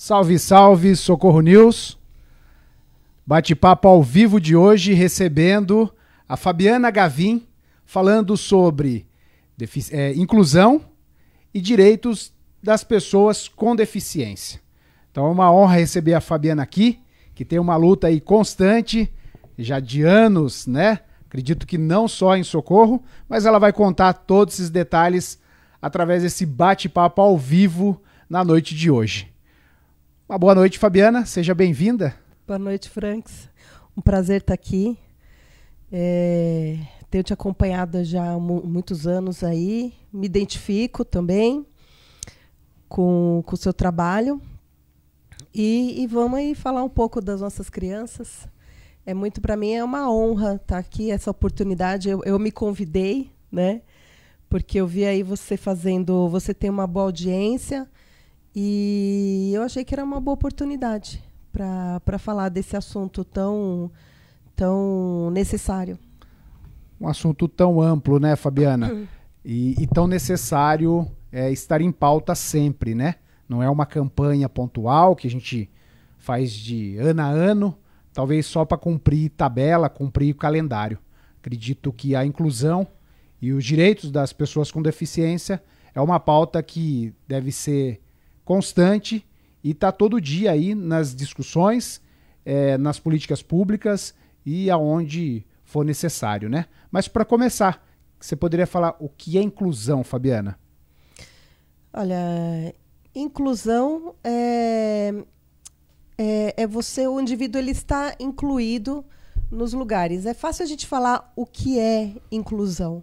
Salve, salve, Socorro News. Bate-papo ao vivo de hoje, recebendo a Fabiana Gavin, falando sobre inclusão e direitos das pessoas com deficiência. Então é uma honra receber a Fabiana aqui, que tem uma luta aí constante, já de anos, né? Acredito que não só em Socorro, mas ela vai contar todos esses detalhes através desse bate-papo ao vivo na noite de hoje. Uma boa noite, Fabiana. Seja bem-vinda. Boa noite, Franks. Um prazer estar aqui. Tenho te acompanhado já há muitos anos aí. Me identifico também com o seu trabalho. E vamos aí falar um pouco das nossas crianças. Para mim é uma honra estar aqui, essa oportunidade. Eu me convidei, né? Porque eu vi aí você tem uma boa audiência. E eu achei que era uma boa oportunidade para falar desse assunto tão necessário. Um assunto tão amplo, né, Fabiana? E tão necessário estar em pauta sempre, né? Não é uma campanha pontual que a gente faz de ano a ano, talvez só para cumprir tabela, cumprir o calendário. Acredito que a inclusão e os direitos das pessoas com deficiência é uma pauta que deve ser constante e está todo dia aí nas discussões, nas políticas públicas e aonde for necessário, né? Mas para começar, você poderia falar o que é inclusão, Fabiana? Olha, inclusão o indivíduo ele está incluído nos lugares. É fácil a gente falar o que é inclusão,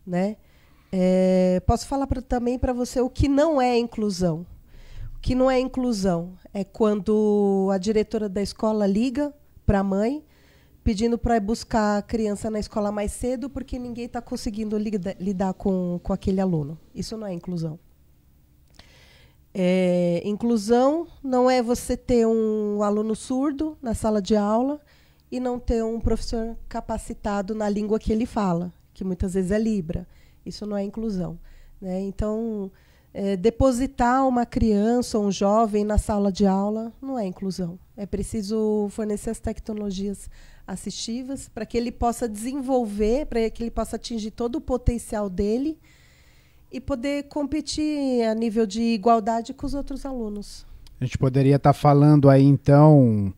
né? Posso falar também para você o que não é inclusão. O que não é inclusão é quando a diretora da escola liga para a mãe pedindo para ir buscar a criança na escola mais cedo porque ninguém está conseguindo lidar com aquele aluno. Isso não é inclusão. Inclusão não é você ter um aluno surdo na sala de aula e não ter um professor capacitado na língua que ele fala, que muitas vezes é Libra. Isso não é inclusão, né? Então, depositar uma criança ou um jovem na sala de aula não é inclusão. É preciso fornecer as tecnologias assistivas para que ele possa desenvolver, para que ele possa atingir todo o potencial dele e poder competir a nível de igualdade com os outros alunos. A gente poderia estar falando aí, então,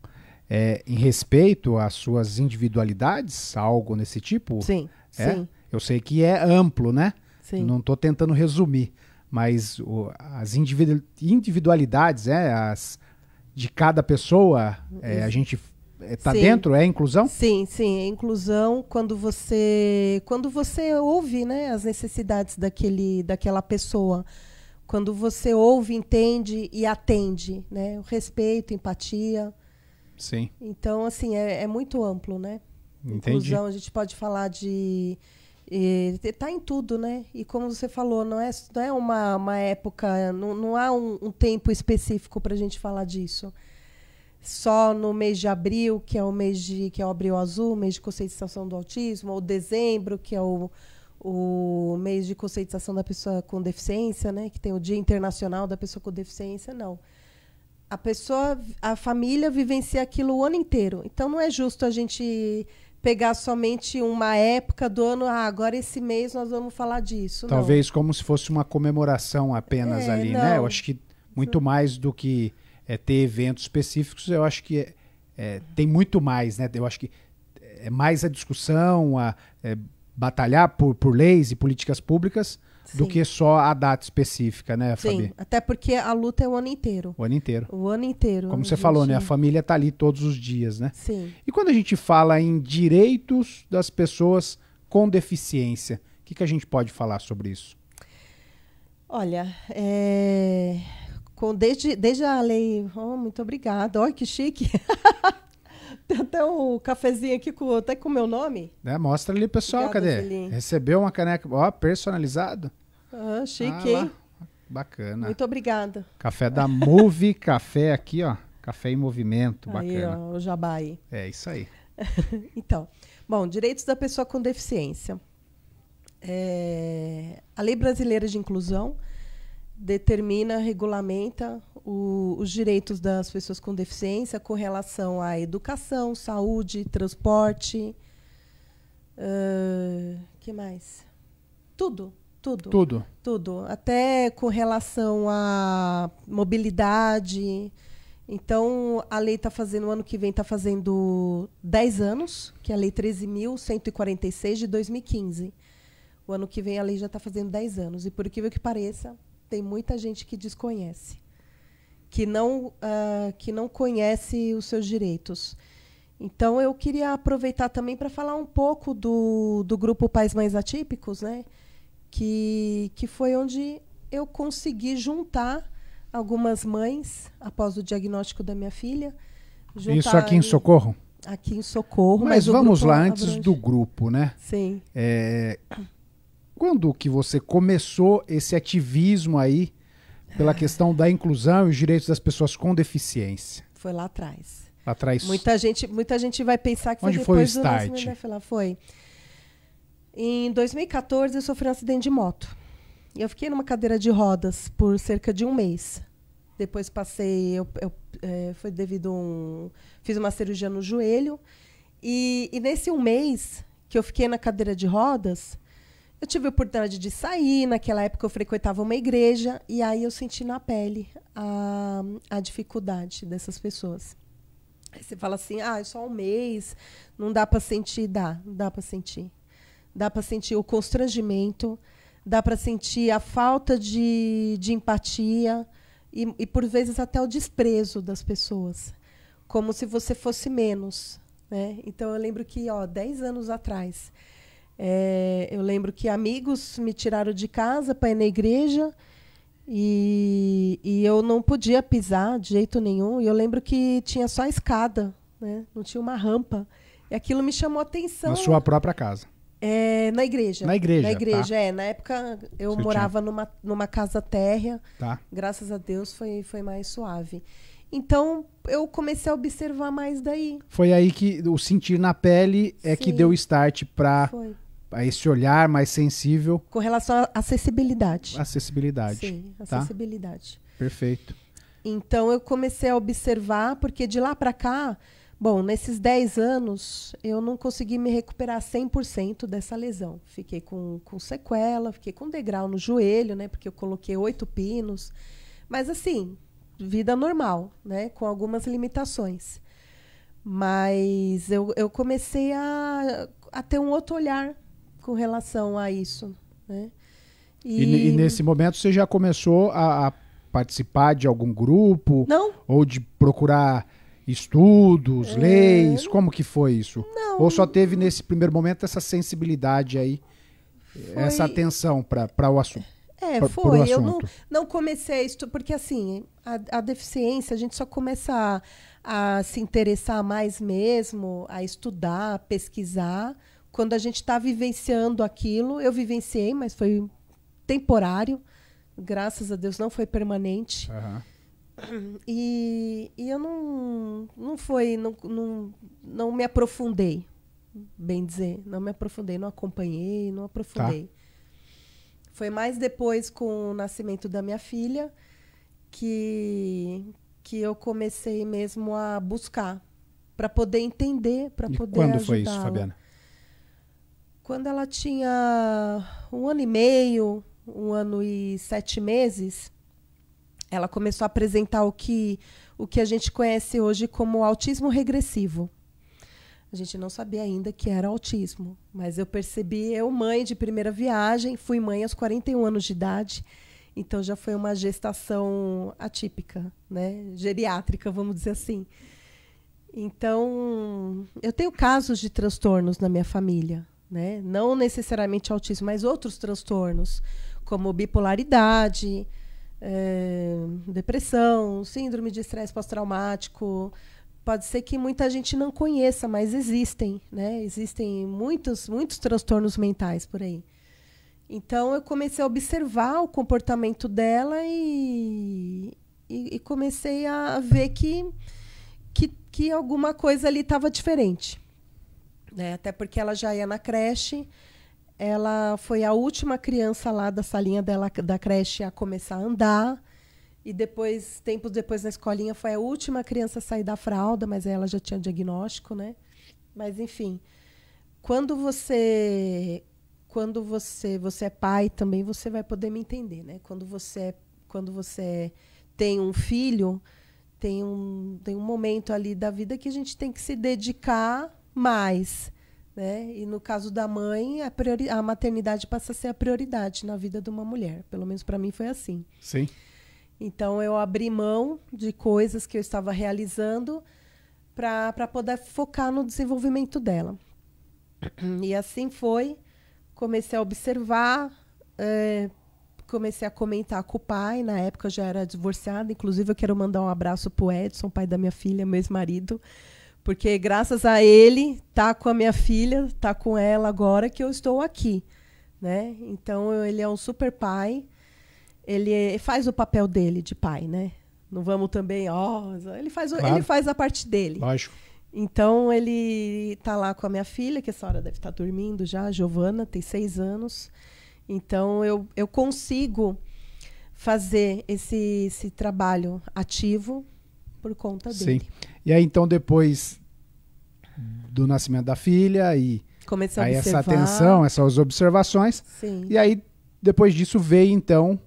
em respeito às suas individualidades, algo nesse tipo? Sim, sim. Eu sei que é amplo, né? Sim. Não estou tentando resumir, mas as individualidades de cada pessoa, a gente está dentro, é inclusão? Sim, sim, é inclusão quando você ouve, né, as necessidades daquela pessoa, quando você ouve, entende e atende, né, o respeito, empatia. Sim. Então, assim, é muito amplo, né? Entendi. Inclusão, a gente pode falar está em tudo, né? E como você falou, não é uma época, não há um tempo específico para a gente falar disso. Só no mês de abril, que é o Abril Azul, mês de conscientização do autismo, ou dezembro, que é o mês de conscientização da pessoa com deficiência, né? Que tem o Dia Internacional da Pessoa com Deficiência, não. A família vivencia aquilo o ano inteiro. Então não é justo a gente pegar somente uma época do ano, agora esse mês nós vamos falar disso. Talvez como se fosse uma comemoração apenas ali, não. né? Eu acho que muito mais do que ter eventos específicos, eu acho que tem muito mais, né? Eu acho que é mais a discussão, batalhar por leis e políticas públicas, sim, do que só a data específica, né, Fabi? Sim, até porque a luta é o ano inteiro. O ano inteiro. O ano inteiro. Como você falou, né? A família está ali todos os dias, né? Sim. E quando a gente fala em direitos das pessoas com deficiência, o que a gente pode falar sobre isso? Olha, desde a lei... Oh, muito obrigada. Olha que chique. Tem até um cafezinho aqui até com o meu nome. Mostra ali, pessoal. Obrigada, cadê? Celine. Recebeu uma caneca, personalizado? Chique, hein? Bacana. Muito obrigada. Café da Move, café aqui, ó. Café em movimento, aí, bacana. Ó, o jabá aí. É isso aí. Então, bom, direitos da pessoa com deficiência. A Lei Brasileira de Inclusão, determina, regulamenta os direitos das pessoas com deficiência com relação à educação, saúde, transporte, que mais? Tudo. Até com relação à mobilidade. Então, a lei está fazendo, o ano que vem está fazendo 10 anos, que é a Lei 13.146 de 2015. O ano que vem a lei já está fazendo 10 anos. E, por incrível que pareça, tem muita gente que desconhece, que não conhece os seus direitos. Então, eu queria aproveitar também para falar um pouco do grupo Pais Mães Atípicos, né? Que foi onde eu consegui juntar algumas mães, após o diagnóstico da minha filha. Isso aqui em Socorro? Aqui em Socorro. Mas vamos lá, antes do grupo, né? Sim. Quando que você começou esse ativismo aí pela questão da inclusão e os direitos das pessoas com deficiência? Foi lá atrás. Lá atrás. Muita gente vai pensar que foi Onde depois foi o do start? nascimento. Foi. Em 2014, eu sofri um acidente de moto. E eu fiquei numa cadeira de rodas por cerca de um mês. Depois passei, foi devido fiz uma cirurgia no joelho. E nesse um mês que eu fiquei na cadeira de rodas, eu tive a oportunidade de sair. Naquela época eu frequentava uma igreja e aí eu senti na pele a dificuldade dessas pessoas. Aí você fala assim, é só um mês, não dá para sentir. Dá para sentir. Dá para sentir o constrangimento, dá para sentir a falta de empatia e, por vezes, até o desprezo das pessoas, como se você fosse menos, né? Então, eu lembro que, 10 anos atrás, eu lembro que amigos me tiraram de casa para ir na igreja e eu não podia pisar de jeito nenhum. E eu lembro que tinha só a escada, né? Não tinha uma rampa. E aquilo me chamou a atenção. Na sua própria casa? Na igreja. Na igreja, tá. Na época, eu morava numa casa térrea. Tá. Graças a Deus, foi mais suave. Então, eu comecei a observar mais daí. Foi aí que o sentir na pele que deu start para esse olhar mais sensível. Com relação à acessibilidade. Acessibilidade. Sim, acessibilidade. Perfeito. Então, eu comecei a observar, porque de lá para cá, nesses 10 anos, eu não consegui me recuperar 100% dessa lesão. Fiquei com sequela, fiquei com degrau no joelho, né? Porque eu coloquei 8 pinos. Mas, assim, vida normal, né? Com algumas limitações. Mas eu comecei a ter um outro olhar com relação a isso, né? E nesse momento você já começou a participar de algum grupo? Não. Ou de procurar estudos, leis? Como que foi isso? Não. Ou só teve nesse primeiro momento essa sensibilidade aí, essa atenção para o assunto? Foi. Eu não comecei a estudar, porque assim, a deficiência, a gente só começa a se interessar mais mesmo, a estudar, a pesquisar, quando a gente está vivenciando aquilo. Eu vivenciei, mas foi temporário. Graças a Deus não foi permanente. Uhum. E eu não me aprofundei, bem dizer. Não me aprofundei, não acompanhei, não aprofundei. Tá. Foi mais depois, com o nascimento da minha filha, que eu comecei mesmo a buscar, para poder entender, para poder ajudá-la. Quando foi isso, Fabiana? Quando ela tinha 1 ano e meio, 1 ano e 7 meses, ela começou a apresentar o que a gente conhece hoje como autismo regressivo. A gente não sabia ainda que era autismo, mas eu percebi, mãe de primeira viagem, fui mãe aos 41 anos de idade, então já foi uma gestação atípica, né? Geriátrica, vamos dizer assim. Então, eu tenho casos de transtornos na minha família, né? Não necessariamente autismo, mas outros transtornos, como bipolaridade, depressão, síndrome de estresse pós-traumático. Pode ser que muita gente não conheça, mas existem, né? Existem muitos transtornos mentais por aí. Então, eu comecei a observar o comportamento dela e comecei a ver que alguma coisa ali estava diferente, né? Até porque ela já ia na creche, ela foi a última criança lá da salinha dela, da creche, a começar a andar. E depois, tempos depois na escolinha, foi a última criança a sair da fralda, mas ela já tinha diagnóstico, né? Mas, enfim, quando você é pai também, você vai poder me entender, né? Quando você tem um filho, tem um momento ali da vida que a gente tem que se dedicar mais, né? E no caso da mãe, a maternidade passa a ser a prioridade na vida de uma mulher. Pelo menos para mim foi assim. Sim. Então, eu abri mão de coisas que eu estava realizando para poder focar no desenvolvimento dela. E assim foi. Comecei a observar, comecei a comentar com o pai. Na época, eu já era divorciada. Inclusive, eu quero mandar um abraço para o Edson, pai da minha filha, meu ex-marido. Porque, graças a ele, tá com a minha filha, tá com ela agora, que eu estou aqui, né? Então, ele é um super pai. Ele faz o papel dele de pai, né? Não vamos também, ele faz a parte dele. Lógico. Então, ele tá lá com a minha filha, que essa hora deve estar dormindo já, a Giovana, tem 6 anos. Então, eu consigo fazer esse trabalho ativo por conta dele. Sim. E aí, então, depois do nascimento da filha e comecei a aí observar. essa atenção, essas observações. Sim. E aí, depois disso, veio, então,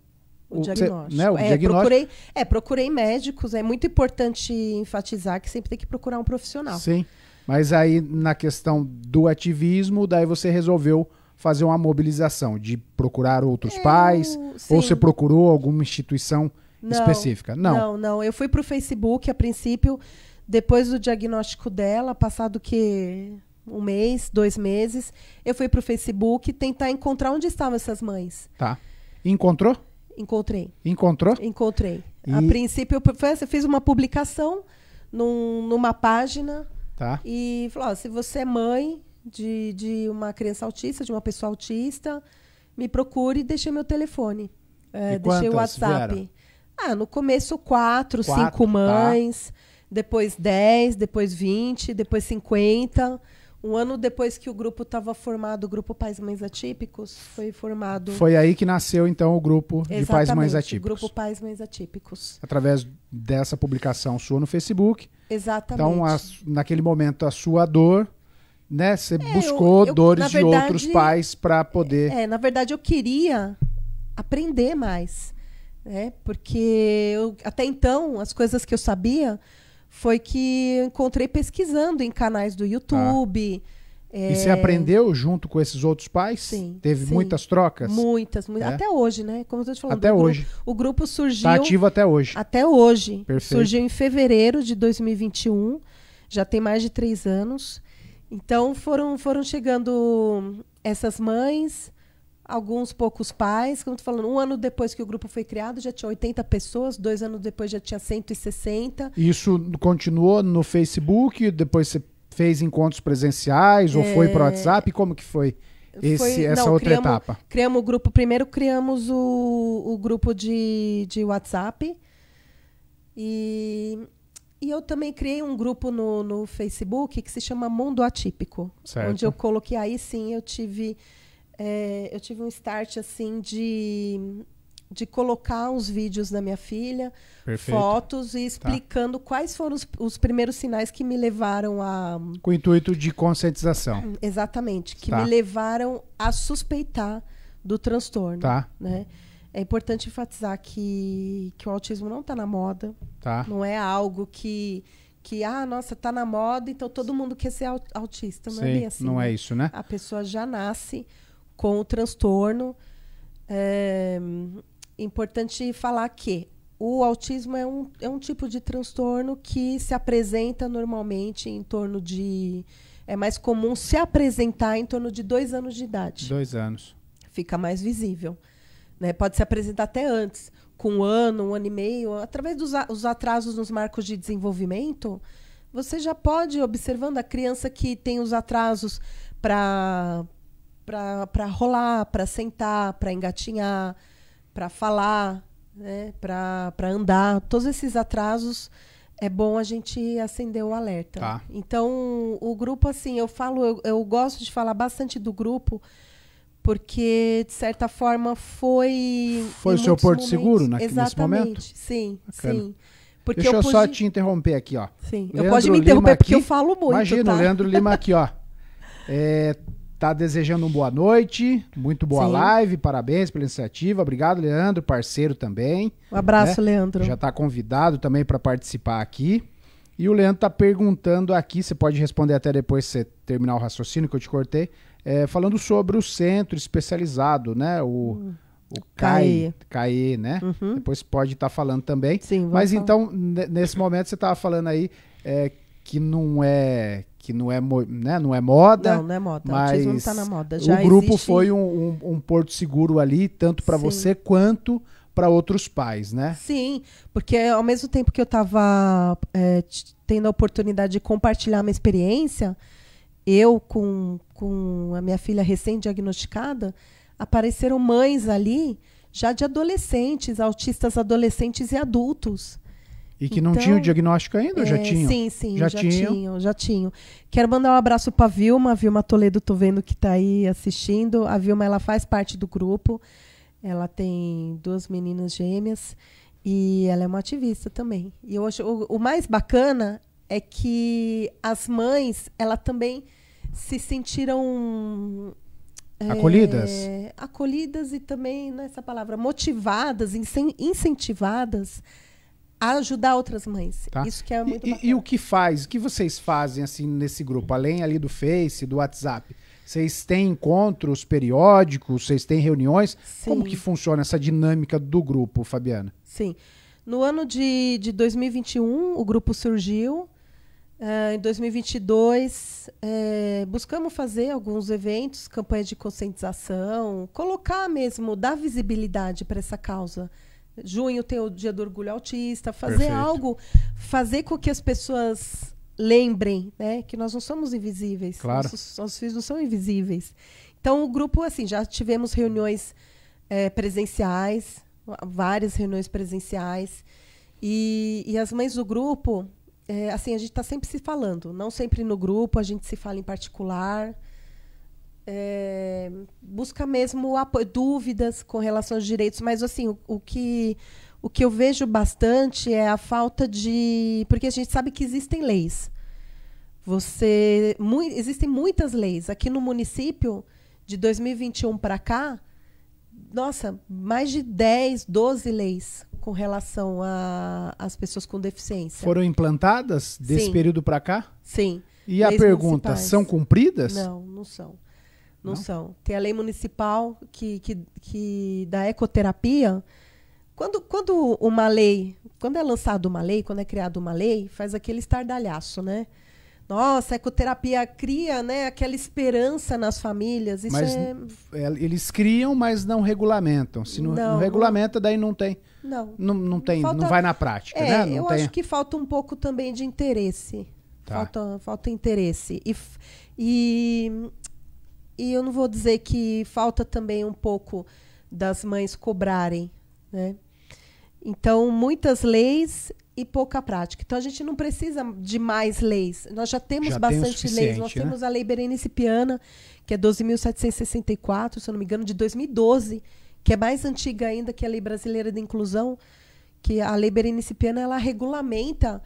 o diagnóstico. Né, o diagnóstico. Procurei médicos. É muito importante enfatizar que sempre tem que procurar um profissional. Sim, mas aí na questão do ativismo, daí você resolveu fazer uma mobilização de procurar outros pais? Sim. Ou você procurou alguma instituição específica? Não. Eu fui para o Facebook a princípio, depois do diagnóstico dela, passado que 1 mês, 2 meses, eu fui para o Facebook tentar encontrar onde estavam essas mães. Tá. Encontrou? Encontrei. Encontrou? Encontrei. A princípio, eu fiz uma publicação numa página. Tá. E falou, se você é mãe de uma criança autista, de uma pessoa autista, me procure e deixei meu telefone. Deixei o WhatsApp. No começo 4, 5 mães, depois 10, depois 20, depois 50. Um ano depois que o grupo estava formado, o grupo Pais e Mães Atípicos, foi formado. Foi aí que nasceu, então, o grupo de Pais e Mães Atípicos. O grupo Pais e Mães Atípicos. Através dessa publicação sua no Facebook. Exatamente. Então, naquele momento, a sua dor, né? Você buscou dores de outros pais para poder... Na verdade, eu queria aprender mais. Né? Porque até então, as coisas que eu sabia... foi que eu encontrei pesquisando em canais do YouTube. E você aprendeu junto com esses outros pais? Sim. Teve muitas trocas? Muitas. Até hoje, né? Como eu estou te falando. Até hoje. O grupo surgiu... Está ativo até hoje. Até hoje. Perfeito. Surgiu em fevereiro de 2021. Já tem mais de 3 anos. Então, foram chegando essas mães... alguns poucos pais, como eu tô falando, 1 ano depois que o grupo foi criado, já tinha 80 pessoas, 2 anos depois já tinha 160. Isso continuou no Facebook, depois você fez encontros presenciais ou foi para o WhatsApp? Como que foi outra etapa? Criamos o grupo, primeiro criamos o grupo de WhatsApp e eu também criei um grupo no Facebook que se chama Mundo Atípico, certo. Onde eu coloquei, aí sim eu tive um start assim de colocar uns vídeos da minha filha, perfeito. Fotos e explicando quais foram os primeiros sinais que me levaram a... Com o intuito de conscientização. Exatamente, que me levaram a suspeitar do transtorno. Né? É importante enfatizar que o autismo não está na moda, não é algo que nossa, está na moda, então todo mundo quer ser autista. Não é bem assim. Não é isso, né? A pessoa já nasce com o transtorno. É importante falar que o autismo é um tipo de transtorno que se apresenta normalmente em torno de... É mais comum se apresentar em torno de 2 anos de idade. 2 anos. Fica mais visível. Né? Pode se apresentar até antes, com 1 ano, 1 ano e meio. Através dos atrasos nos marcos de desenvolvimento, você já pode, observando a criança que tem os atrasos para rolar, para sentar, para engatinhar, para falar, né? para andar. Todos esses atrasos, é bom a gente acender o alerta. Então, o grupo, assim, eu gosto de falar bastante do grupo, porque, de certa forma, foi o seu porto seguro nesse momento? Exatamente, sim, Bacana. sim. Porque Deixa eu só te interromper aqui, ó. Sim, Leandro eu posso me interromper Lima porque aqui, eu falo muito, imagina, tá? o Leandro Lima aqui, ó. Tá desejando uma boa noite, muito boa Sim. live, parabéns pela iniciativa. Obrigado, Leandro, parceiro também. Um abraço, né? Leandro. Já tá convidado também para participar aqui. E o Leandro tá perguntando aqui, você pode responder até depois que você terminar o raciocínio que eu te cortei, falando sobre o centro especializado, né? O CAE, né? Uhum. Depois pode estar falando também. Sim, mas falar. então, nesse momento você estava falando aí que não é moda. Não é moda. O Mas autismo não tá na moda. Já o grupo existe... foi um porto seguro ali, tanto para você quanto para outros pais, né? Sim, porque ao mesmo tempo que eu estava tendo a oportunidade de compartilhar uma experiência, eu com a minha filha recém-diagnosticada, apareceram mães ali já de adolescentes, autistas adolescentes e adultos. E que não tinham o diagnóstico ainda, ou já tinham? Sim, já tinham. Quero mandar um abraço para a Vilma Toledo, tô vendo que está aí assistindo. A Vilma, ela faz parte do grupo. Ela tem 2 meninas gêmeas e ela é uma ativista também. E eu acho, o mais bacana é que as mães, elas também se sentiram acolhidas e também, nessa palavra, motivadas, incentivadas a ajudar outras mães. Tá. Isso que é muito bacana. E o que vocês fazem assim nesse grupo, além ali do Face, do WhatsApp? Vocês têm encontros periódicos? Vocês têm reuniões? Sim. Como que funciona essa dinâmica do grupo, Fabiana? Sim. No ano de 2021, o grupo surgiu. Em 2022, buscamos fazer alguns eventos, campanhas de conscientização, colocar mesmo, dar visibilidade para essa causa. Junho tem o Dia do Orgulho Autista, fazer algo, fazer com que as pessoas lembrem, né, que nós não somos invisíveis. Claro. Nossos filhos não são invisíveis. Então, o grupo, assim, já tivemos reuniões presenciais, várias reuniões presenciais, e as mães do grupo, assim, a gente está sempre se falando, não sempre no grupo, a gente se fala em particular, busca mesmo apoio, dúvidas com relação aos direitos, mas assim, o que eu vejo bastante é a falta de... Porque a gente sabe que existem leis. Existem muitas leis. Aqui no município, de 2021 para cá, nossa, mais de 10, 12 leis com relação às pessoas com deficiência. Foram implantadas desse período para cá? Sim. E a pergunta, são cumpridas? Não, não são. Não são. Tem a lei municipal que da ecoterapia... Quando é lançada uma lei, quando é criada uma lei, faz aquele estardalhaço, né? Nossa, a ecoterapia cria, né, aquela esperança nas famílias. Isso mas eles criam, mas não regulamentam. Se não regulamenta, daí não tem. Não tem, não vai na prática, né? Não acho que falta um pouco também de interesse. Tá. Falta interesse. E eu não vou dizer que falta também um pouco das mães cobrarem, né? Então, muitas leis e pouca prática. Então, a gente não precisa de mais leis. Nós já temos bastante leis. Nós temos a Lei Berenice Piana, que é 12.764, se eu não me engano, de 2012, que é mais antiga ainda que a Lei Brasileira de Inclusão, que a Lei Berenice Piana, ela regulamenta,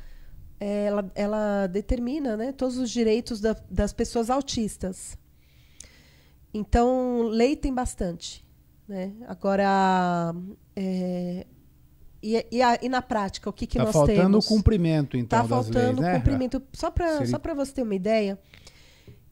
ela determina, né, todos os direitos das pessoas autistas. Então, lei tem bastante, né? Agora... E na prática, o que nós temos? Está faltando o cumprimento, então, das leis, né? Está faltando o cumprimento. Só para você ter uma ideia,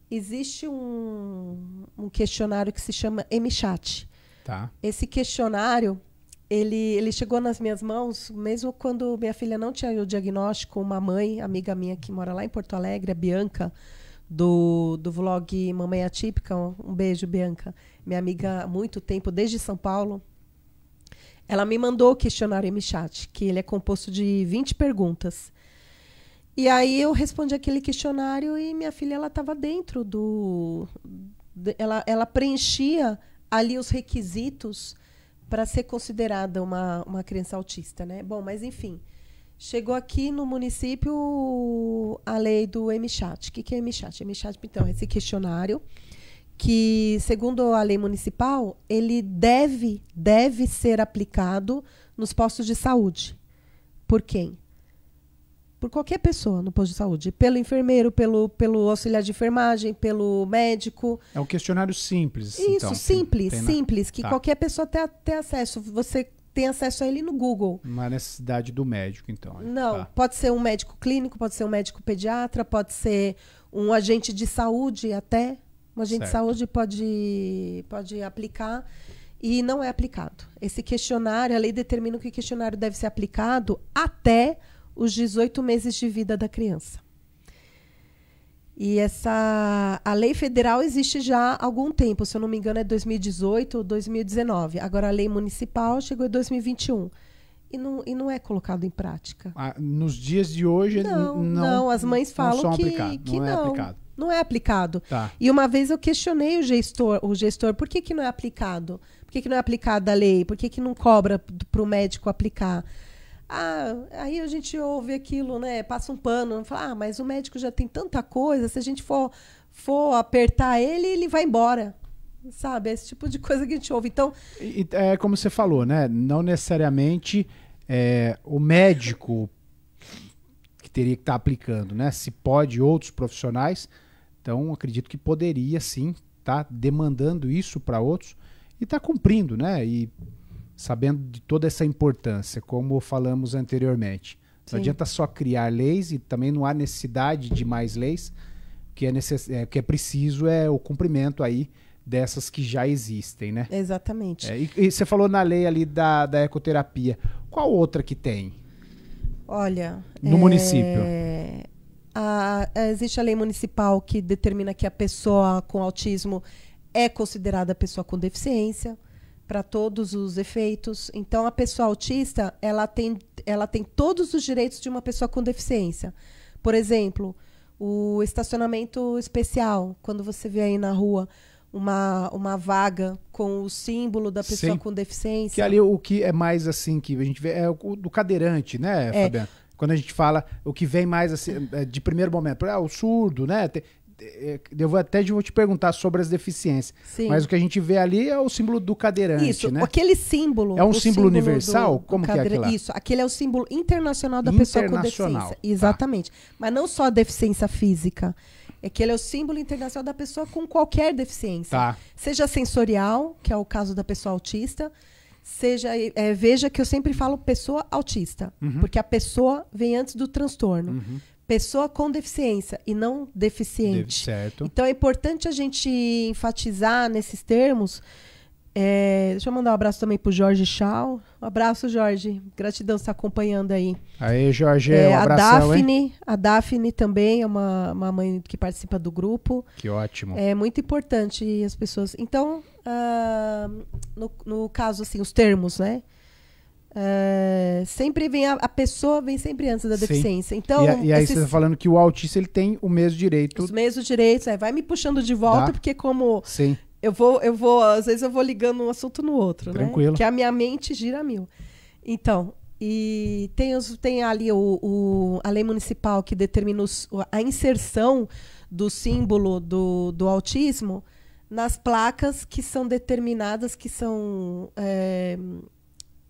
existe um questionário que se chama MChat. Tá. Esse questionário, ele chegou nas minhas mãos, mesmo quando minha filha não tinha o diagnóstico, uma mãe, amiga minha que mora lá em Porto Alegre, a Bianca, do vlog Mamãe Atípica. Um beijo, Bianca. Minha amiga há muito tempo, desde São Paulo. Ela me mandou o questionário MChat, que ele é composto de 20 perguntas. E aí eu respondi aquele questionário e minha filha estava dentro ela preenchia ali os requisitos para ser considerada uma criança autista, né? Bom, mas enfim, chegou aqui no município a lei do MChat. O que é MChat? MChat, então, é esse questionário que, segundo a lei municipal, ele deve ser aplicado nos postos de saúde. Por quem? Por qualquer pessoa no posto de saúde. Pelo enfermeiro, pelo auxiliar de enfermagem, pelo médico. É um questionário simples. Isso, então, simples, que Tá. qualquer pessoa tem acesso. Você tem acesso a ele no Google. Não há necessidade do médico, então. Não, Tá. pode ser um médico clínico, pode ser um médico pediatra, pode ser um agente de saúde até. Um agente de Certo. saúde pode aplicar e não é aplicado. Esse questionário, a lei determina que o questionário deve ser aplicado até os 18 meses de vida da criança. E a lei federal existe já há algum tempo, se eu não me engano é 2018 ou 2019. Agora a lei municipal chegou em 2021. E não é colocado em prática. Nos dias de hoje, Não, as mães falam são que aplicados, não é aplicado. Não é aplicado. Tá. E uma vez eu questionei o gestor, por que não é aplicado? Por que não é aplicada a lei? Por que não cobra para o médico aplicar? Aí a gente ouve aquilo, né? Passa um pano, fala, mas o médico já tem tanta coisa, se a gente for apertar ele vai embora. Sabe? Esse tipo de coisa que a gente ouve. Então, É como você falou, né? Não necessariamente o médico que teria que estar aplicando, né? Se pode outros profissionais, então acredito que poderia sim estar demandando isso para outros e estar cumprindo, né? E sabendo de toda essa importância, como falamos anteriormente. Não Sim. adianta só criar leis e também não há necessidade de mais leis, o que é preciso é o cumprimento aí dessas que já existem, né? exatamente. E você falou na lei ali da ecoterapia. Qual outra que tem? Olha, No município. Existe a lei municipal que determina que a pessoa com autismo é considerada pessoa com deficiência para todos os efeitos. Então, a pessoa autista ela tem todos os direitos de uma pessoa com deficiência. Por exemplo, o estacionamento especial, quando você vê aí na rua uma vaga com o símbolo da pessoa Sim. com deficiência. Que ali o que é mais assim, que a gente vê, é o do cadeirante, né, Fabiana? Quando a gente fala, o que vem mais assim, de primeiro momento, o surdo, né? Eu vou te perguntar sobre as deficiências. Sim. Mas o que a gente vê ali é o símbolo do cadeirante, Isso, né? aquele símbolo. É um o símbolo universal? Como que é aquilo lá? Isso, aquele é o símbolo internacional da pessoa com deficiência. Exatamente. Mas não só a deficiência física. Aquele é o símbolo internacional da pessoa com qualquer deficiência. Tá. Seja sensorial, que é o caso da pessoa autista, veja que eu sempre falo pessoa autista, porque a pessoa vem antes do transtorno. Pessoa com deficiência e não deficiente. Certo. Então é importante a gente enfatizar nesses termos. Deixa eu mandar um abraço também pro Jorge Chau. Um abraço, Jorge. Gratidão por estar acompanhando aí. Aí, Jorge, um abração, hein? A Daphne também é uma mãe que participa do grupo. Que ótimo. É muito importante as pessoas. Então, no caso, assim, os termos, né? Sempre vem a pessoa vem sempre antes da deficiência. Então, e aí você está falando que o autista ele tem o mesmo direito. Os mesmos direitos. Vai me puxando de volta, porque como... Sim. Eu vou, às vezes eu vou ligando um assunto no outro, Tranquilo. né? Que a minha mente gira a mil. Então, e tem ali a lei municipal que determina a inserção do símbolo do autismo nas placas que são determinadas, que são,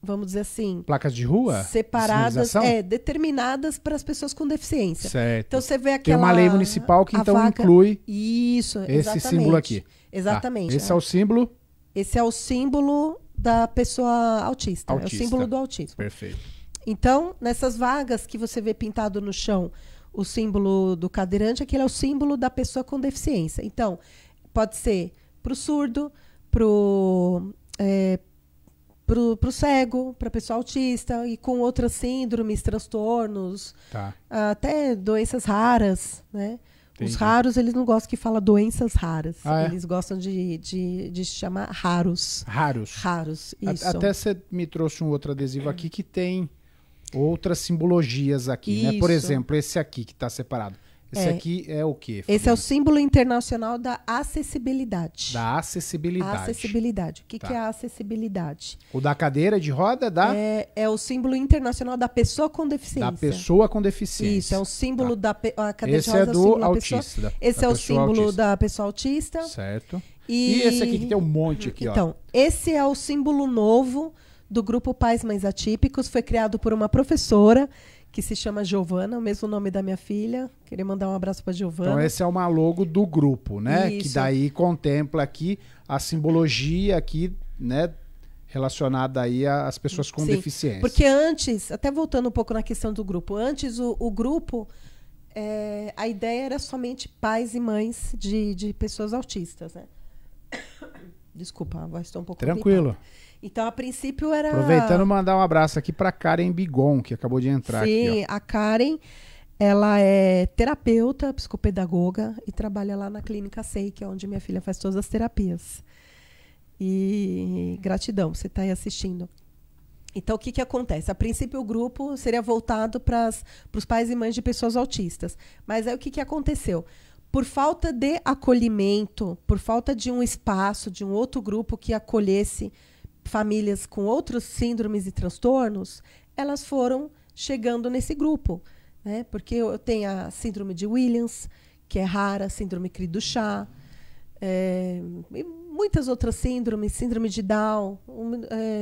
vamos dizer assim... Placas de rua? Separadas, determinadas para as pessoas com deficiência. Certo. Então você vê aquela... Tem uma lei municipal que então vaga, inclui isso, esse símbolo aqui. Exatamente. Tá. Esse é o símbolo? Esse é o símbolo da pessoa autista. É o símbolo do autismo. Perfeito. Então, nessas vagas que você vê pintado no chão, o símbolo do cadeirante, aquele é o símbolo da pessoa com deficiência. Então, pode ser para o surdo, para o cego, para a pessoa autista e com outras síndromes, transtornos, até doenças raras, né? Os raros, eles não gostam que fala doenças raras. Eles gostam de chamar raros. Raros, isso. Até você me trouxe um outro adesivo aqui que tem outras simbologias aqui, né? Por exemplo, esse aqui que está separado. Esse aqui é o quê, Fabiana? Esse é o símbolo internacional da acessibilidade. Da acessibilidade. Acessibilidade. O que é a acessibilidade? O da cadeira de roda é o símbolo internacional da pessoa com deficiência. Da pessoa com deficiência. Isso, é o símbolo da cadeira Esse de roda. É do autista. Esse é o símbolo da pessoa autista. Certo. E esse aqui que tem um monte aqui, ó. Então, esse é o símbolo novo do grupo Pais Mães Atípicos. Foi criado por uma professora que se chama Giovana, o mesmo nome da minha filha. Queria mandar um abraço para Giovana. Então esse é uma logo do grupo, né? Isso. Que daí contempla aqui a simbologia aqui, né? Relacionada aí às pessoas com deficiência. Porque antes, até voltando um pouco na questão do grupo, antes o grupo, a ideia era somente pais e mães de pessoas autistas, né? Desculpa, a voz está um pouco Tranquilo. complicada. Então, a princípio era... Aproveitando, mandar um abraço aqui para Karen Bigon, que acabou de entrar aqui. Sim, a Karen, ela é terapeuta, psicopedagoga e trabalha lá na Clínica SEI, que é onde minha filha faz todas as terapias. E gratidão, você está aí assistindo. Então, o que acontece? A princípio, o grupo seria voltado para os pais e mães de pessoas autistas. Mas aí, o que aconteceu? Por falta de acolhimento, por falta de um espaço, de um outro grupo que acolhesse famílias com outros síndromes e transtornos, elas foram chegando nesse grupo, né? Porque eu tenho a síndrome de Williams, que é rara, síndrome Cri-du-Chat, e muitas outras síndromes, síndrome de Down,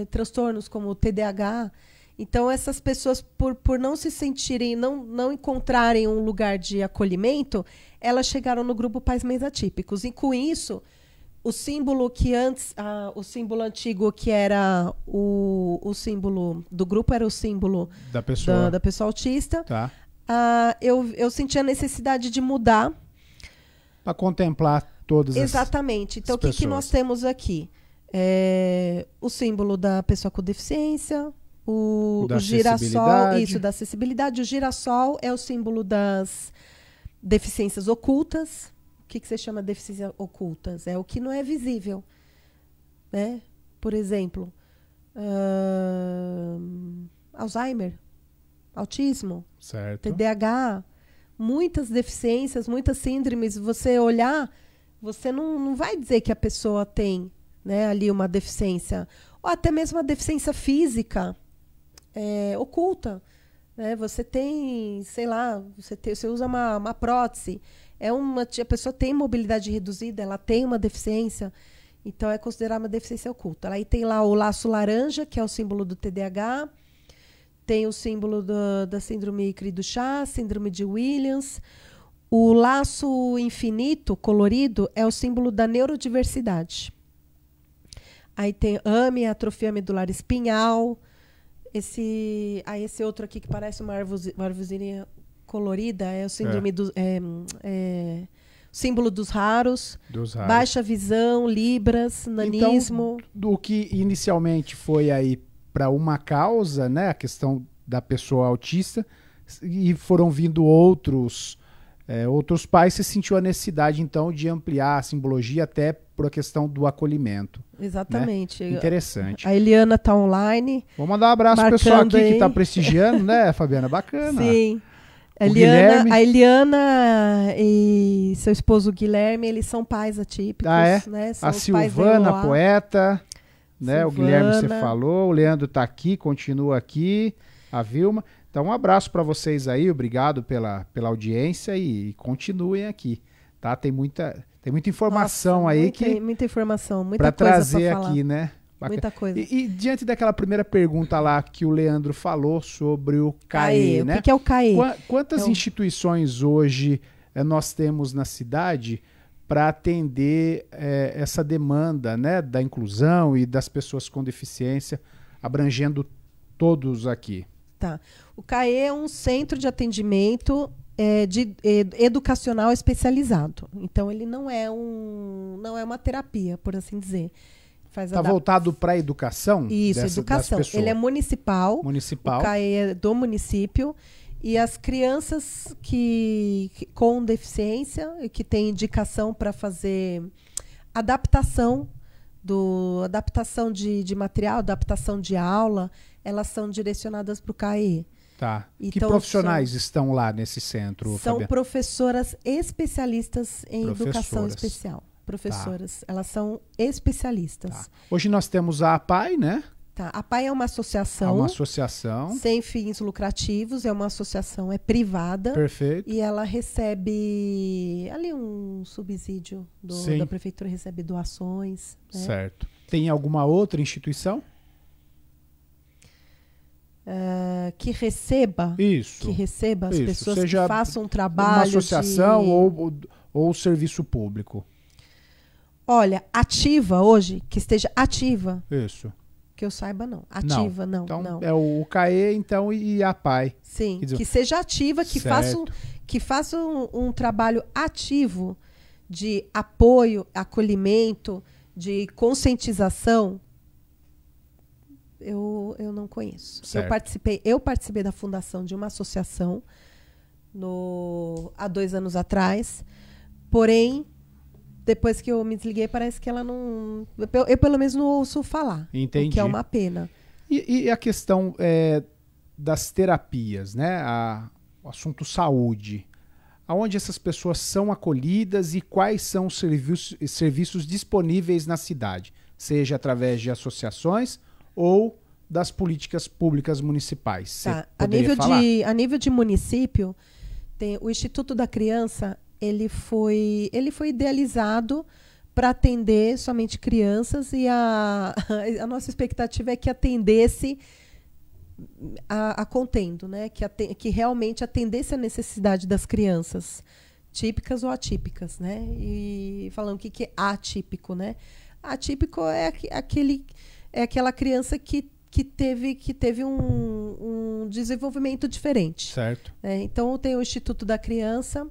transtornos como o TDAH. Então, essas pessoas, por não se sentirem, não encontrarem um lugar de acolhimento, elas chegaram no grupo Pais Mães Atípicos. E, com isso, o símbolo que antes, o símbolo antigo, que era o símbolo do grupo, era o símbolo da pessoa, da pessoa autista. Tá. Eu senti a necessidade de mudar. Para contemplar todas as Exatamente. Então, o que nós temos aqui? O símbolo da pessoa com deficiência, o girassol, isso, da acessibilidade. O girassol é o símbolo das deficiências ocultas. O que você chama de deficiências ocultas? É o que não é visível, né? Por exemplo, Alzheimer, autismo, certo. TDAH, muitas deficiências, muitas síndromes. Você olhar, você não vai dizer que a pessoa tem, né, ali uma deficiência, ou até mesmo uma deficiência física oculta, né? Você tem, sei lá, você usa uma prótese, a pessoa tem mobilidade reduzida, ela tem uma deficiência, então é considerada uma deficiência oculta. Aí tem lá o laço laranja, que é o símbolo do TDAH, tem o símbolo da síndrome Cri-du-Chat, síndrome de Williams. O laço infinito, colorido, é o símbolo da neurodiversidade. Aí tem AME, atrofia medular espinhal. Esse outro aqui que parece uma arvorezinha colorida é o síndrome símbolo dos raros. Baixa visão, libras, nanismo. Então, do que inicialmente foi aí para uma causa, né, a questão da pessoa autista, e foram vindo outros pais, se sentiu a necessidade, então, de ampliar a simbologia até por a questão do acolhimento. Exatamente. Né? Interessante. A Eliana está online. Vou mandar um abraço pro pessoal aqui que está prestigiando, né, Fabiana? Bacana. Sim. A Eliana e seu esposo Guilherme, eles são pais atípicos. Né? São a Silvana, poeta, né? O Guilherme você falou, o Leandro está aqui, continua aqui, a Vilma. Então, um abraço para vocês aí, obrigado pela audiência e continuem aqui, tá? Tem muita informação. Nossa, aí muita informação, muita coisa para trazer aqui, né? Bacana. Muita coisa. E diante daquela primeira pergunta lá que o Leandro falou sobre o CAE, né? O que é o CAE? Quantas instituições hoje nós temos na cidade para atender essa demanda, né, da inclusão e das pessoas com deficiência, abrangendo todos aqui? Tá. O CAE é um centro de atendimento educacional especializado. Então, ele não é uma terapia, por assim dizer. Está voltado para a educação? Isso, educação. Ele é municipal. Municipal. O CAE é do município. E as crianças com deficiência, que têm indicação para fazer adaptação de material, adaptação de aula, elas são direcionadas para o CAE. Tá. Então, que profissionais estão lá nesse centro, São Fabiana? professoras especialistas em educação especial. Professoras, elas são especialistas. Tá. Hoje nós temos a APAE, né? Tá. A PAI é uma É associação uma associação. sem fins lucrativos, é uma associação, é privada. Perfeito. E ela recebe ali um subsídio Sim. da prefeitura, recebe doações. Né? Certo. Tem alguma outra instituição? Que receba Isso. as Isso. pessoas Seja que façam um trabalho. Uma associação de... ou serviço público. Olha, ativa hoje, que esteja ativa, Isso. que eu saiba, não. Ativa, não. Então, não. é o CAE, então, e a PAI. Sim, Quer dizer, que seja ativa, certo. que faça um trabalho ativo de apoio, acolhimento, de conscientização. Eu não conheço. Certo. Eu participei da fundação de uma associação há 2 anos atrás, porém, depois que eu me desliguei, parece que ela não... Eu pelo menos não ouço falar. Entendi. O que é uma pena. E a questão das terapias, né? O assunto saúde. Aonde essas pessoas são acolhidas e quais são os serviços disponíveis na cidade? Seja através de associações ou das políticas públicas municipais. Tá. A nível de município, tem o Instituto da Criança, ele foi idealizado para atender somente crianças e a nossa expectativa é que atendesse a contendo, né? Que realmente atendesse a necessidade das crianças, típicas ou atípicas, né? E falando o que é atípico, né? Atípico é aquela criança que teve um desenvolvimento diferente. Certo. Então, tem o Instituto da Criança.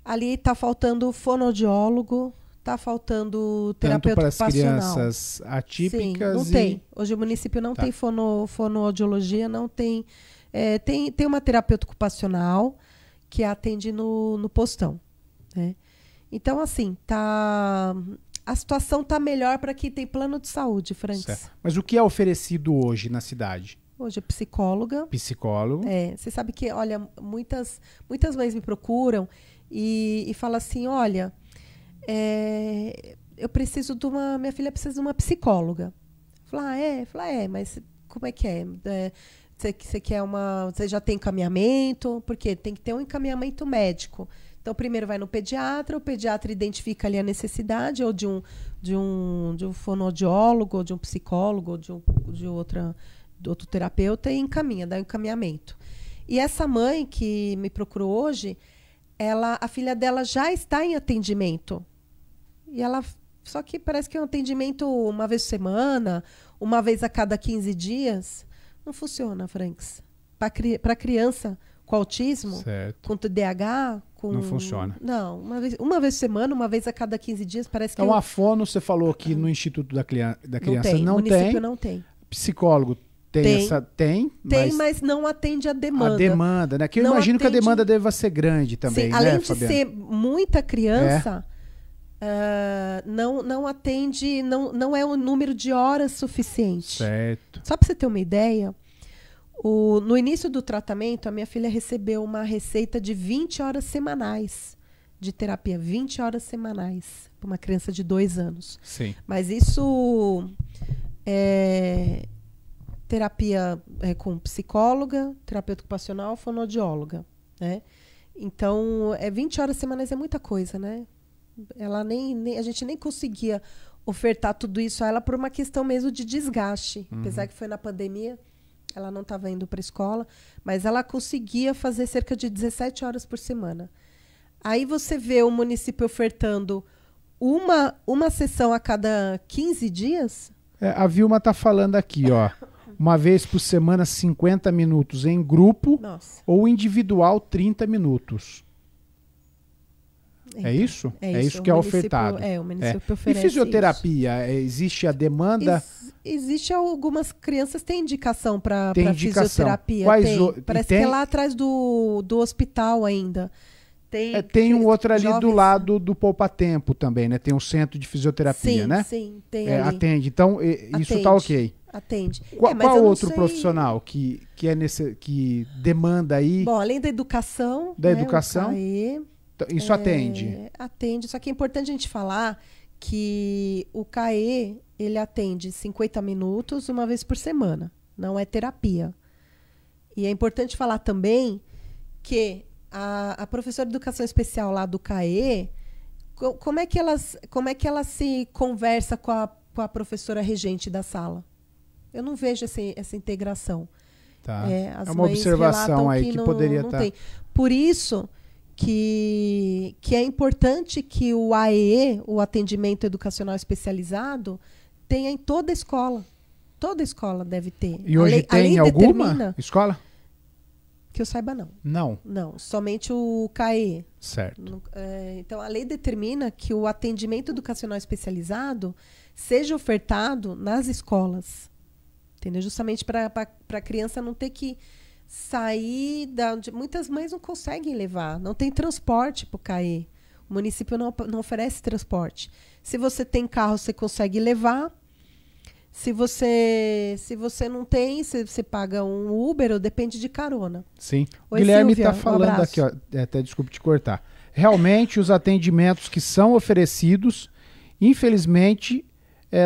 Ali está faltando fonoaudiólogo, está faltando terapeuta Tanto para as ocupacional. crianças atípicas. Sim, não tem. Hoje o município não tem fonoaudiologia, não tem. Tem uma terapeuta ocupacional que atende no postão. Né? Então, assim, a situação está melhor para quem tem plano de saúde, Franks. Certo. Mas o que é oferecido hoje na cidade? Hoje é psicóloga. Psicólogo. Você sabe que, olha, muitas mães me procuram e falam assim, olha, eu preciso minha filha precisa de uma psicóloga. Fala, mas como é que é? Você quer você já tem encaminhamento? Porque tem que ter um encaminhamento médico. Então, primeiro vai no pediatra, o pediatra identifica ali a necessidade ou de um fonoaudiólogo, ou de um psicólogo, ou de outro terapeuta e dá um encaminhamento. E essa mãe que me procurou hoje, a filha dela já está em atendimento. Só que parece que é um atendimento uma vez por semana, uma vez a cada 15 dias. Não funciona, Franks. Para criança com autismo, certo. com TDAH... Não funciona. Não, uma vez por semana, uma vez a cada 15 dias, parece que... Então, a fono, você falou que no Instituto da Criança não tem. O município não tem. Psicólogo tem, mas não atende a demanda. A demanda, né? Que eu não imagino atende... que a demanda deva ser grande também, sim, né, além de Fabiana? ser muita criança, não atende, não é um número de horas suficiente. Certo. Só para você ter uma ideia, no início do tratamento, a minha filha recebeu uma receita de 20 horas semanais de terapia. 20 horas semanais para uma criança de 2 anos. Sim. Mas isso é terapia com psicóloga, terapeuta ocupacional, fonoaudióloga. Né? Então, 20 horas semanais é muita coisa, né? A gente nem conseguia ofertar tudo isso a ela por uma questão mesmo de desgaste. Apesar que foi na pandemia, ela não estava indo para a escola, mas ela conseguia fazer cerca de 17 horas por semana. Aí você vê o município ofertando uma sessão a cada 15 dias. A Vilma está falando aqui, ó. Uma vez por semana, 50 minutos em grupo. Nossa. Ou individual, 30 minutos. Então, é isso? É isso que é ofertado. O município oferece. E fisioterapia? Existe a demanda? Existe algumas crianças têm indicação para fisioterapia. Parece que é lá atrás do hospital ainda. Tem um outro ali do lado do Poupa Tempo também, né? Tem um centro de fisioterapia, né? Sim, tem ali. Atende. Então, isso tá ok. Atende. Qual outro profissional que demanda aí? Bom, além da educação. Da educação? Isso atende. Atende. Só que é importante a gente falar que o CAE ele atende 50 minutos uma vez por semana. Não é terapia. E é importante falar também que a professora de educação especial lá do CAE, como é que ela se conversa com a professora regente da sala? Eu não vejo essa integração. Tá. As É uma mães observação relatam aí que poderia não estar. tem. Por isso que é importante que o AEE, o atendimento educacional especializado, tenha em toda a escola. Toda escola deve ter. E hoje tem alguma escola? Que eu saiba, não. Não. Não, somente o CAE. Certo. Então, a lei determina que o atendimento educacional especializado seja ofertado nas escolas. Entendeu? Justamente para a criança não ter que sair da onde muitas mães não conseguem levar. Não tem transporte para o CAE. O município não oferece transporte. Se você tem carro, você consegue levar. Se você não tem, você paga um Uber ou depende de carona. Sim. Oi, Guilherme Silvia, está falando abraço. aqui, ó, até desculpe te cortar. Realmente, os atendimentos que são oferecidos, infelizmente,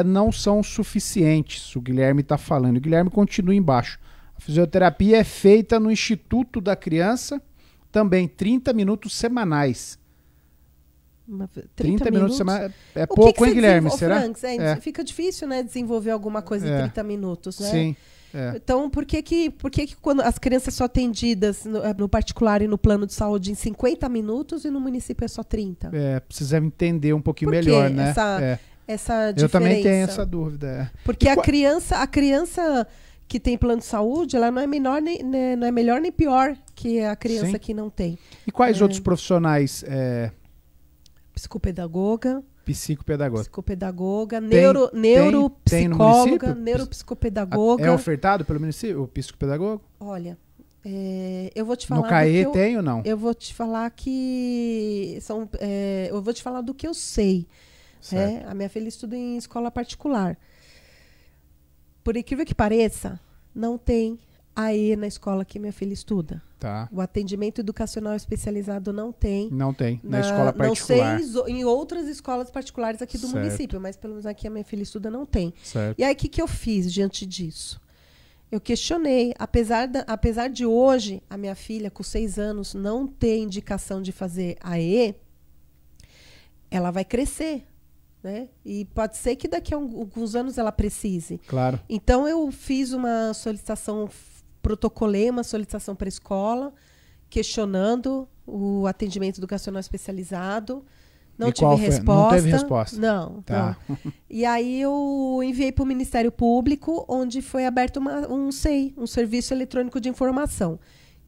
não são suficientes. O Guilherme está falando. O Guilherme continua embaixo. A fisioterapia é feita no Instituto da Criança, também 30 minutos semanais. 30 minutos semanais. É pouco, hein, Guilherme? Será? Franks, fica difícil, né, desenvolver alguma coisa em 30 minutos, né? Sim. Então, por que quando as crianças são atendidas no particular e no plano de saúde em 50 minutos e no município é só 30? Precisamos entender um pouquinho melhor, né? Essa diferença. Eu também tenho essa dúvida. Porque a criança que tem plano de saúde, ela não é melhor nem pior que a criança Sim. que não tem. E quais outros profissionais? Psicopedagoga. Psicopedagoga. Neuropsicóloga, neuropsicopedagoga. É ofertado pelo município, o psicopedagogo? Olha, eu vou te falar. No CAE tem ou não? Eu vou te falar que eu vou te falar do que eu sei. A minha filha estuda em escola particular. Por incrível que pareça, não tem AE na escola que minha filha estuda. Tá. O atendimento educacional especializado não tem. Não tem, na escola particular. Não sei em outras escolas particulares aqui do município, mas pelo menos aqui a minha filha estuda, não tem. Certo. E aí, o que eu fiz diante disso? Eu questionei, apesar de hoje, a minha filha, com 6 anos, não ter indicação de fazer AE, ela vai crescer. Né? E pode ser que daqui a alguns anos ela precise. Claro. Então, eu fiz uma solicitação, protocolei uma solicitação para a escola, questionando o atendimento educacional especializado. Não tive resposta. Não teve resposta. Não. Tá. Não. E aí eu enviei para o Ministério Público, onde foi aberto um SEI, um Serviço Eletrônico de Informação,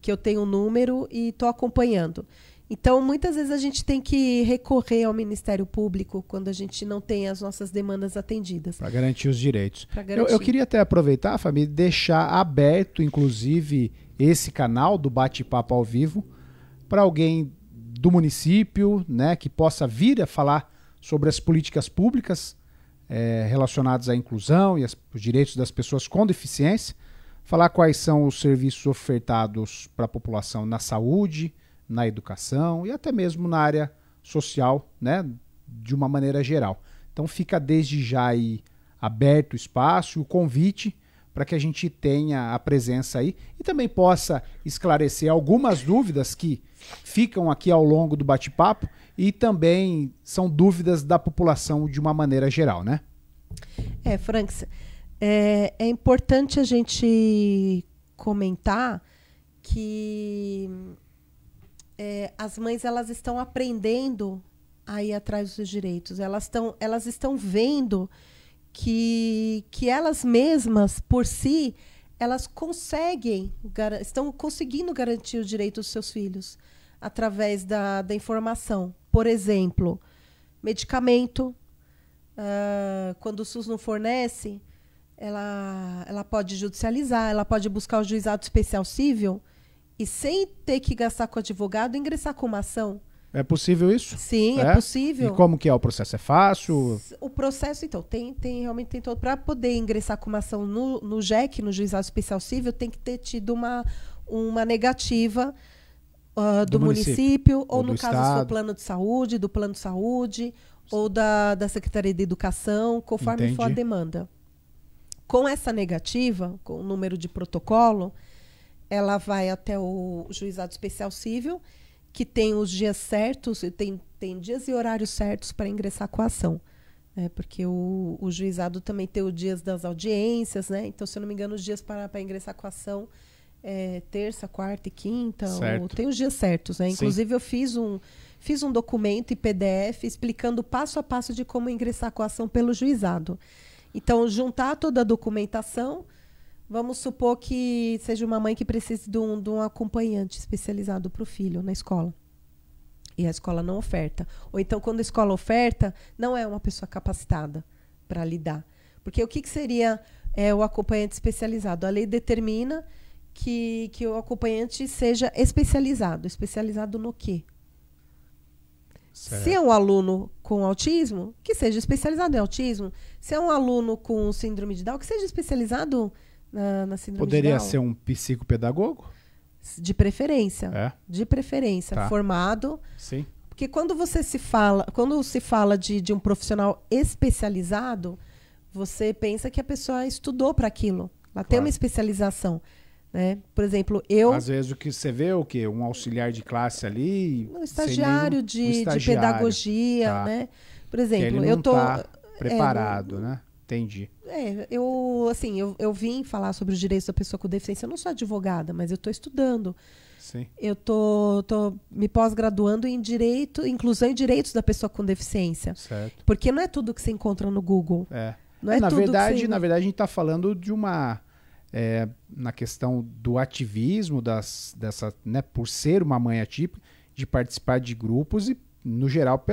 que eu tenho um número e estou acompanhando. Então, muitas vezes a gente tem que recorrer ao Ministério Público quando a gente não tem as nossas demandas atendidas. Para garantir os direitos. Eu queria até aproveitar, Fabi, deixar aberto, inclusive, esse canal do Bate-Papo ao Vivo para alguém do município, né, que possa vir a falar sobre as políticas públicas relacionadas à inclusão e os direitos das pessoas com deficiência, falar quais são os serviços ofertados para a população na saúde, na educação e até mesmo na área social, né, de uma maneira geral. Então fica desde já aí aberto o espaço, o convite para que a gente tenha a presença aí e também possa esclarecer algumas dúvidas que ficam aqui ao longo do bate-papo e também são dúvidas da população de uma maneira geral, né? Franks, é importante a gente comentar que as mães elas estão aprendendo a ir atrás dos seus direitos. Elas estão vendo que elas mesmas, por si, elas estão conseguindo garantir o direito dos seus filhos através da informação. Por exemplo, medicamento. Quando o SUS não fornece, ela pode judicializar, ela pode buscar o juizado especial civil e, sem ter que gastar com advogado, ingressar com uma ação. É possível isso? Sim, é possível. E como que é? O processo é fácil? O processo, então, realmente tem todo. Para poder ingressar com uma ação no JEC, no Juizado Especial Civil, tem que ter tido uma negativa do município ou no caso do seu plano de saúde, ou da Secretaria de Educação, conforme for a demanda. Com essa negativa, com o número de protocolo, ela vai até o Juizado Especial Civil, que tem os dias certos, tem dias e horários certos para ingressar com a ação. Porque o juizado também tem os dias das audiências, né? Então, se eu não me engano, os dias para ingressar com a ação é terça, quarta e quinta. Tem os dias certos, né? Inclusive, eu fiz um documento em PDF explicando passo a passo de como ingressar com a ação pelo juizado. Então, juntar toda a documentação, vamos supor que seja uma mãe que precise de um acompanhante especializado para o filho na escola. E a escola não oferta. Ou então, quando a escola oferta, não é uma pessoa capacitada para lidar. Porque o que seria o acompanhante especializado? A lei determina que o acompanhante seja especializado. Especializado no quê? Certo. Se é um aluno com autismo, que seja especializado em autismo. Se é um aluno com síndrome de Down, que seja especializado na síndrome de Down. Poderia ser um psicopedagogo? De preferência. De preferência. Tá. Formado. Sim. Porque quando se fala de um profissional especializado, você pensa que a pessoa estudou para aquilo. Ela tem uma especialização. Né? Por exemplo, às vezes o que você vê é o quê? Um auxiliar de classe ali. Um estagiário de pedagogia. Tá. Né? Por exemplo, eu estou preparado, né? Entendi. Eu vim falar sobre os direitos da pessoa com deficiência. Eu não sou advogada, mas eu estou estudando. Sim. Eu tô me pós-graduando em direito, inclusão e direitos da pessoa com deficiência. Certo. Porque não é tudo que você encontra no Google. Não é na tudo verdade, na verdade, a gente está falando de uma... na questão do ativismo, né, por ser uma mãe atípica, de participar de grupos e, no geral,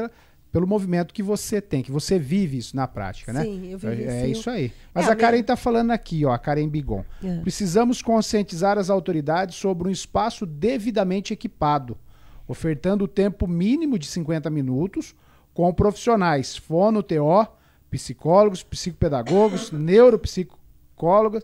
pelo movimento que você tem, que você vive isso na prática, né? Sim, eu vivo isso aí. Mas a Karen está falando aqui, ó, a Karen Bigon. Precisamos conscientizar as autoridades sobre um espaço devidamente equipado, ofertando o tempo mínimo de 50 minutos com profissionais, fono, TO, psicólogos, psicopedagogos, neuropsicólogos,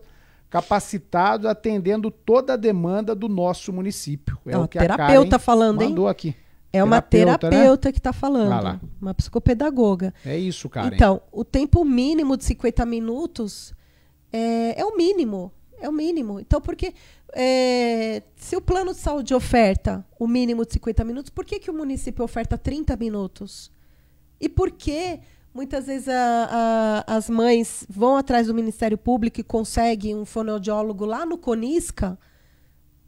capacitados, atendendo toda a demanda do nosso município. É o que a Karen falando, mandou aqui. É uma terapeuta, né? Que está falando, uma psicopedagoga. É isso, Karen. Então, o tempo mínimo de 50 minutos é o mínimo. É o mínimo. Então, porque se o plano de saúde oferta o mínimo de 50 minutos, por que o município oferta 30 minutos? E por que muitas vezes as mães vão atrás do Ministério Público e conseguem um fonoaudiólogo lá no Conisca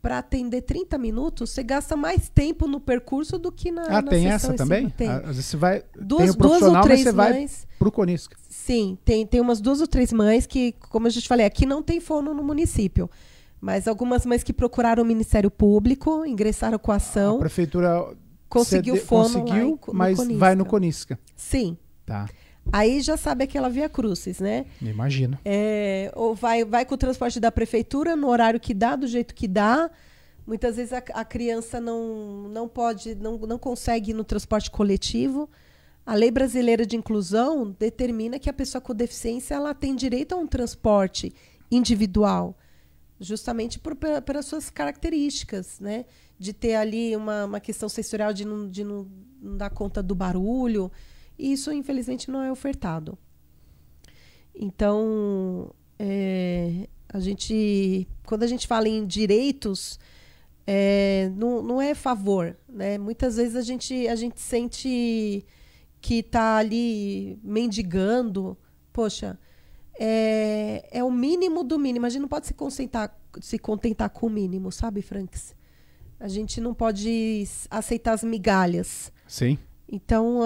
para atender 30 minutos? Você gasta mais tempo no percurso do que na tem sessão essa também? Tem. Às vezes você vai... Duas profissional, ou três mas você mães, vai pro Conisca. Sim, tem umas 2 ou 3 mães que, como a gente falei, aqui não tem fono no município. Mas algumas mães que procuraram o Ministério Público, ingressaram com a ação. A prefeitura conseguiu fono conseguiu, lá mas Conisca. Vai no Conisca. Sim. Tá. Aí já sabe aquela via crucis, né? Imagina. Ou vai com o transporte da prefeitura no horário que dá, do jeito que dá. Muitas vezes a criança não consegue ir no transporte coletivo. A Lei Brasileira de Inclusão determina que a pessoa com deficiência ela tem direito a um transporte individual, justamente pelas suas características, né? De ter ali uma questão sensorial de não dar conta do barulho. E isso, infelizmente, não é ofertado. Então, quando a gente fala em direitos, não é favor, né? Muitas vezes a gente sente que está ali mendigando. Poxa, é o mínimo do mínimo. A gente não pode se contentar com o mínimo, sabe, Franks? A gente não pode aceitar as migalhas. Sim. Então,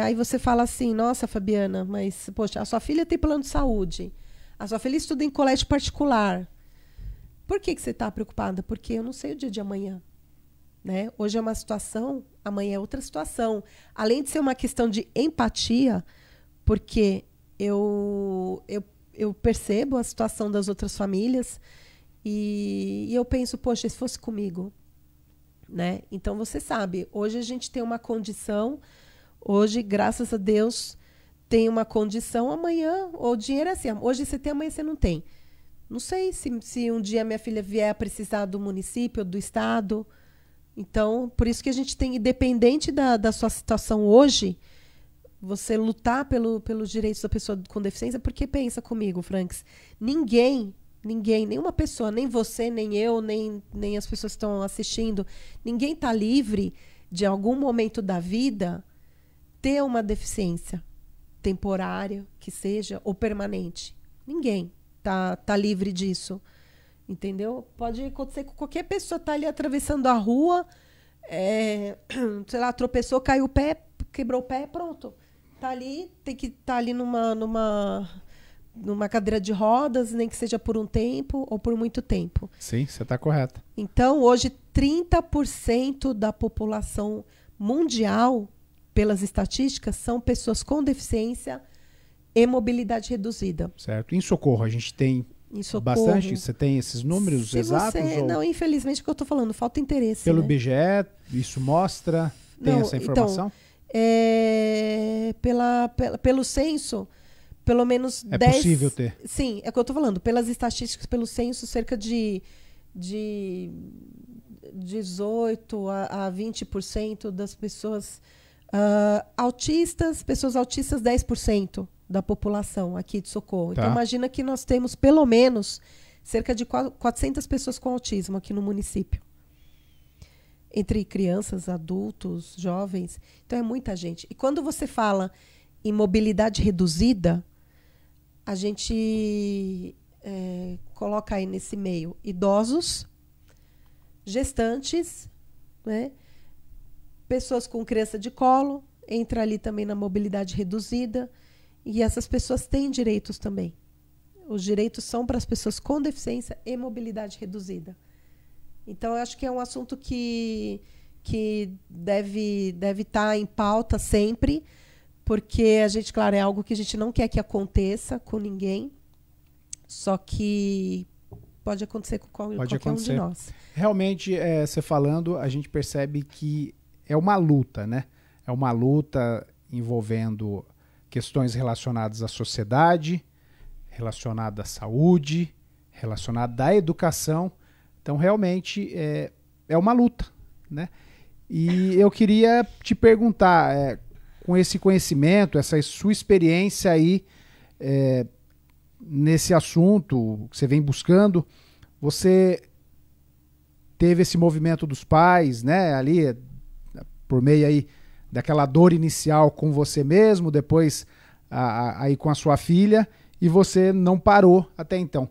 aí você fala assim, nossa, Fabiana, mas, poxa, a sua filha tem plano de saúde. A sua filha estuda em colégio particular. Por que você está preocupada? Porque eu não sei o dia de amanhã. Né? Hoje é uma situação, amanhã é outra situação. Além de ser uma questão de empatia, porque eu percebo a situação das outras famílias e eu penso, poxa, se fosse comigo... Né? Então, você sabe, hoje a gente tem uma condição, hoje, graças a Deus, tem uma condição, amanhã, o dinheiro é assim, hoje você tem, amanhã você não tem. Não sei se um dia minha filha vier a precisar do município, do estado. Então, por isso que a gente tem, independente da sua situação hoje, você lutar pelos direitos da pessoa com deficiência, porque pensa comigo, Franks, ninguém, nenhuma pessoa, nem você, nem eu, nem as pessoas que estão assistindo, ninguém está livre de algum momento da vida ter uma deficiência temporária, que seja, ou permanente. Ninguém tá livre disso. Entendeu? Pode acontecer com qualquer pessoa, tá ali atravessando a rua, sei lá, tropeçou, caiu o pé, quebrou o pé, pronto. Tá ali, tem que estar ali numa cadeira de rodas, nem que seja por um tempo ou por muito tempo. Sim, você está correta. Então, hoje, 30% da população mundial, pelas estatísticas, são pessoas com deficiência e mobilidade reduzida. Certo. Em Socorro, a gente tem bastante? Você tem esses números exatos? Não, infelizmente, o que eu estou falando, falta interesse. Pelo né? IBGE, isso mostra? Tem essa informação? Então, pelo censo, pelo menos 10... É possível ter? Sim, é o que eu estou falando. Pelas estatísticas, pelo censo, cerca de 18% a 20% das pessoas autistas, 10% da população aqui de Socorro. Tá. Então, imagina que nós temos, pelo menos, cerca de 400 pessoas com autismo aqui no município. Entre crianças, adultos, jovens. Então, é muita gente. E quando você fala em mobilidade reduzida, a gente coloca aí nesse meio idosos, gestantes, né? Pessoas com criança de colo, entra ali também na mobilidade reduzida. E essas pessoas têm direitos também. Os direitos são para as pessoas com deficiência e mobilidade reduzida. Então, eu acho que é um assunto que deve estar em pauta sempre, porque a gente, claro, é algo que a gente não quer que aconteça com ninguém, só que pode acontecer com qualquer um de nós. Realmente, você falando, a gente percebe que é uma luta, né? É uma luta envolvendo questões relacionadas à sociedade, relacionadas à saúde, relacionadas à educação. Então, realmente, é uma luta, né? E eu queria te perguntar, com esse conhecimento, essa sua experiência aí nesse assunto que você vem buscando, você teve esse movimento dos pais, né? Ali, por meio aí daquela dor inicial com você mesmo, depois aí com a sua filha, e você não parou até então.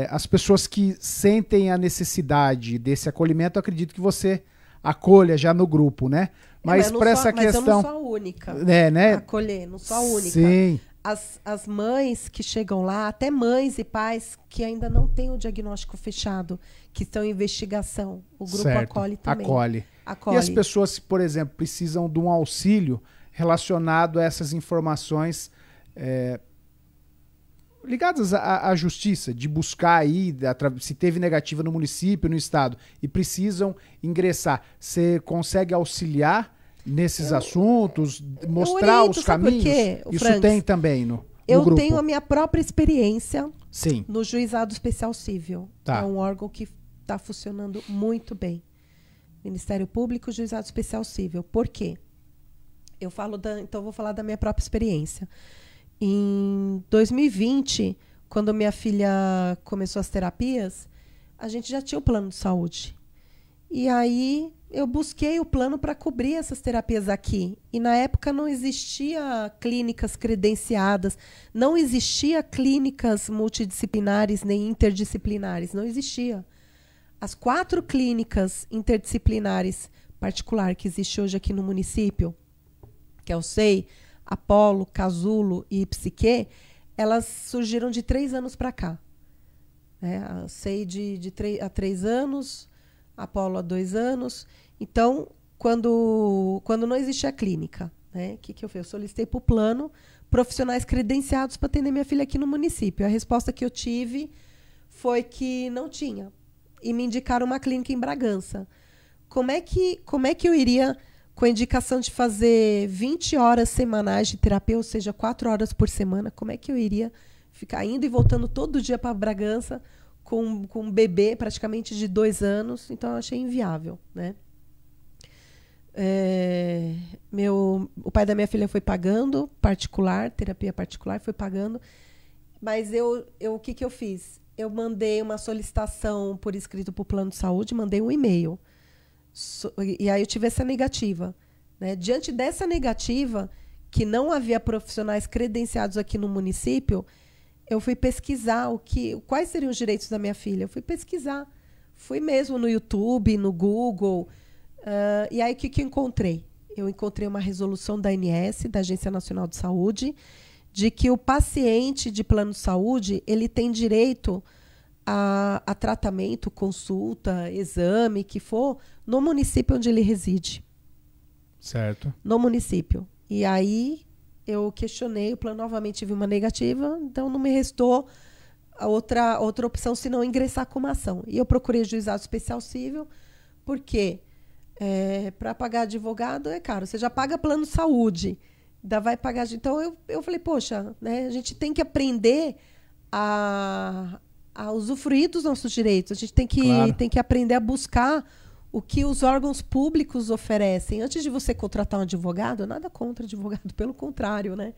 As pessoas que sentem a necessidade desse acolhimento, eu acredito que você acolha já no grupo, né? Mas para essa questão... Mas eu não sou a única né? acolher, não sou a única. Sim. As mães que chegam lá, até mães e pais que ainda não têm o diagnóstico fechado, que estão em investigação, o grupo acolhe também. Acolhe. E as pessoas, por exemplo, precisam de um auxílio relacionado a essas informações ligadas à justiça, de buscar aí, se teve negativa no município, no estado, e precisam ingressar. Você consegue auxiliar nesses assuntos, mostrar os caminhos? Isso Franks, tem também no grupo? Tenho a minha própria experiência Sim. no Juizado Especial Civil. Tá. É um órgão que está funcionando muito bem. Ministério Público, Juizado Especial Civil. Por quê? Então, vou falar da minha própria experiência. Em 2020, quando minha filha começou as terapias, a gente já tinha o plano de saúde. E aí eu busquei o plano para cobrir essas terapias aqui. E na época não existia clínicas credenciadas, não existia clínicas multidisciplinares nem interdisciplinares, não existia. As 4 clínicas interdisciplinares particular que existe hoje aqui no município, que é o SEI, Apolo, Casulo e Psique, elas surgiram de 3 anos para cá. A SEI há 3 anos, Apolo há 2 anos. Então, quando não existia a clínica, o que eu fiz? Eu solicitei para o plano profissionais credenciados para atender minha filha aqui no município. A resposta que eu tive foi que não tinha. E me indicaram uma clínica em Bragança. Como é que eu iria, com a indicação de fazer 20 horas semanais de terapia, ou seja, 4 horas por semana, como é que eu iria ficar indo e voltando todo dia para Bragança com um bebê praticamente de 2 anos? Então, eu achei inviável, né? O pai da minha filha foi pagando particular, terapia particular, foi pagando. Mas o que eu fiz? Eu mandei uma solicitação por escrito para o plano de saúde, mandei um e-mail. E aí eu tive essa negativa. Né? Diante dessa negativa, que não havia profissionais credenciados aqui no município, eu fui pesquisar quais seriam os direitos da minha filha. Eu fui pesquisar. Fui mesmo no YouTube, no Google. E aí o que eu encontrei? Eu encontrei uma resolução da ANS, da Agência Nacional de Saúde, de que o paciente de plano de saúde ele tem direito a tratamento, consulta, exame, que for, no município onde ele reside. Certo. No município. E aí eu questionei, o plano novamente tive uma negativa, então não me restou a outra opção senão ingressar com uma ação. E eu procurei o juizado especial civil, porque para pagar advogado é caro. Você já paga plano de saúde, ainda vai pagar. Então eu falei, poxa, né, a gente tem que aprender a usufruir dos nossos direitos. A gente tem que aprender a buscar o que os órgãos públicos oferecem. Antes de você contratar um advogado, nada contra advogado, pelo contrário, né?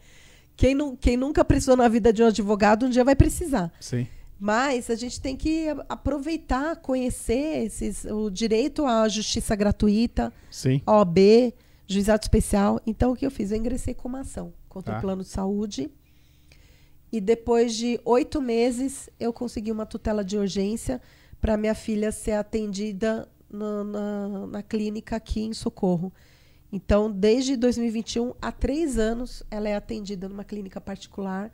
Quem nunca precisou na vida de um advogado, um dia vai precisar. Sim. Mas a gente tem que aproveitar, conhecer o direito à justiça gratuita, Sim. OAB, juizado especial. Então, o que eu fiz? Eu ingressei com uma ação contra o plano de saúde. E depois de 8 meses, eu consegui uma tutela de urgência para minha filha ser atendida na clínica aqui em Socorro. Então, desde 2021, há 3 anos, ela é atendida numa clínica particular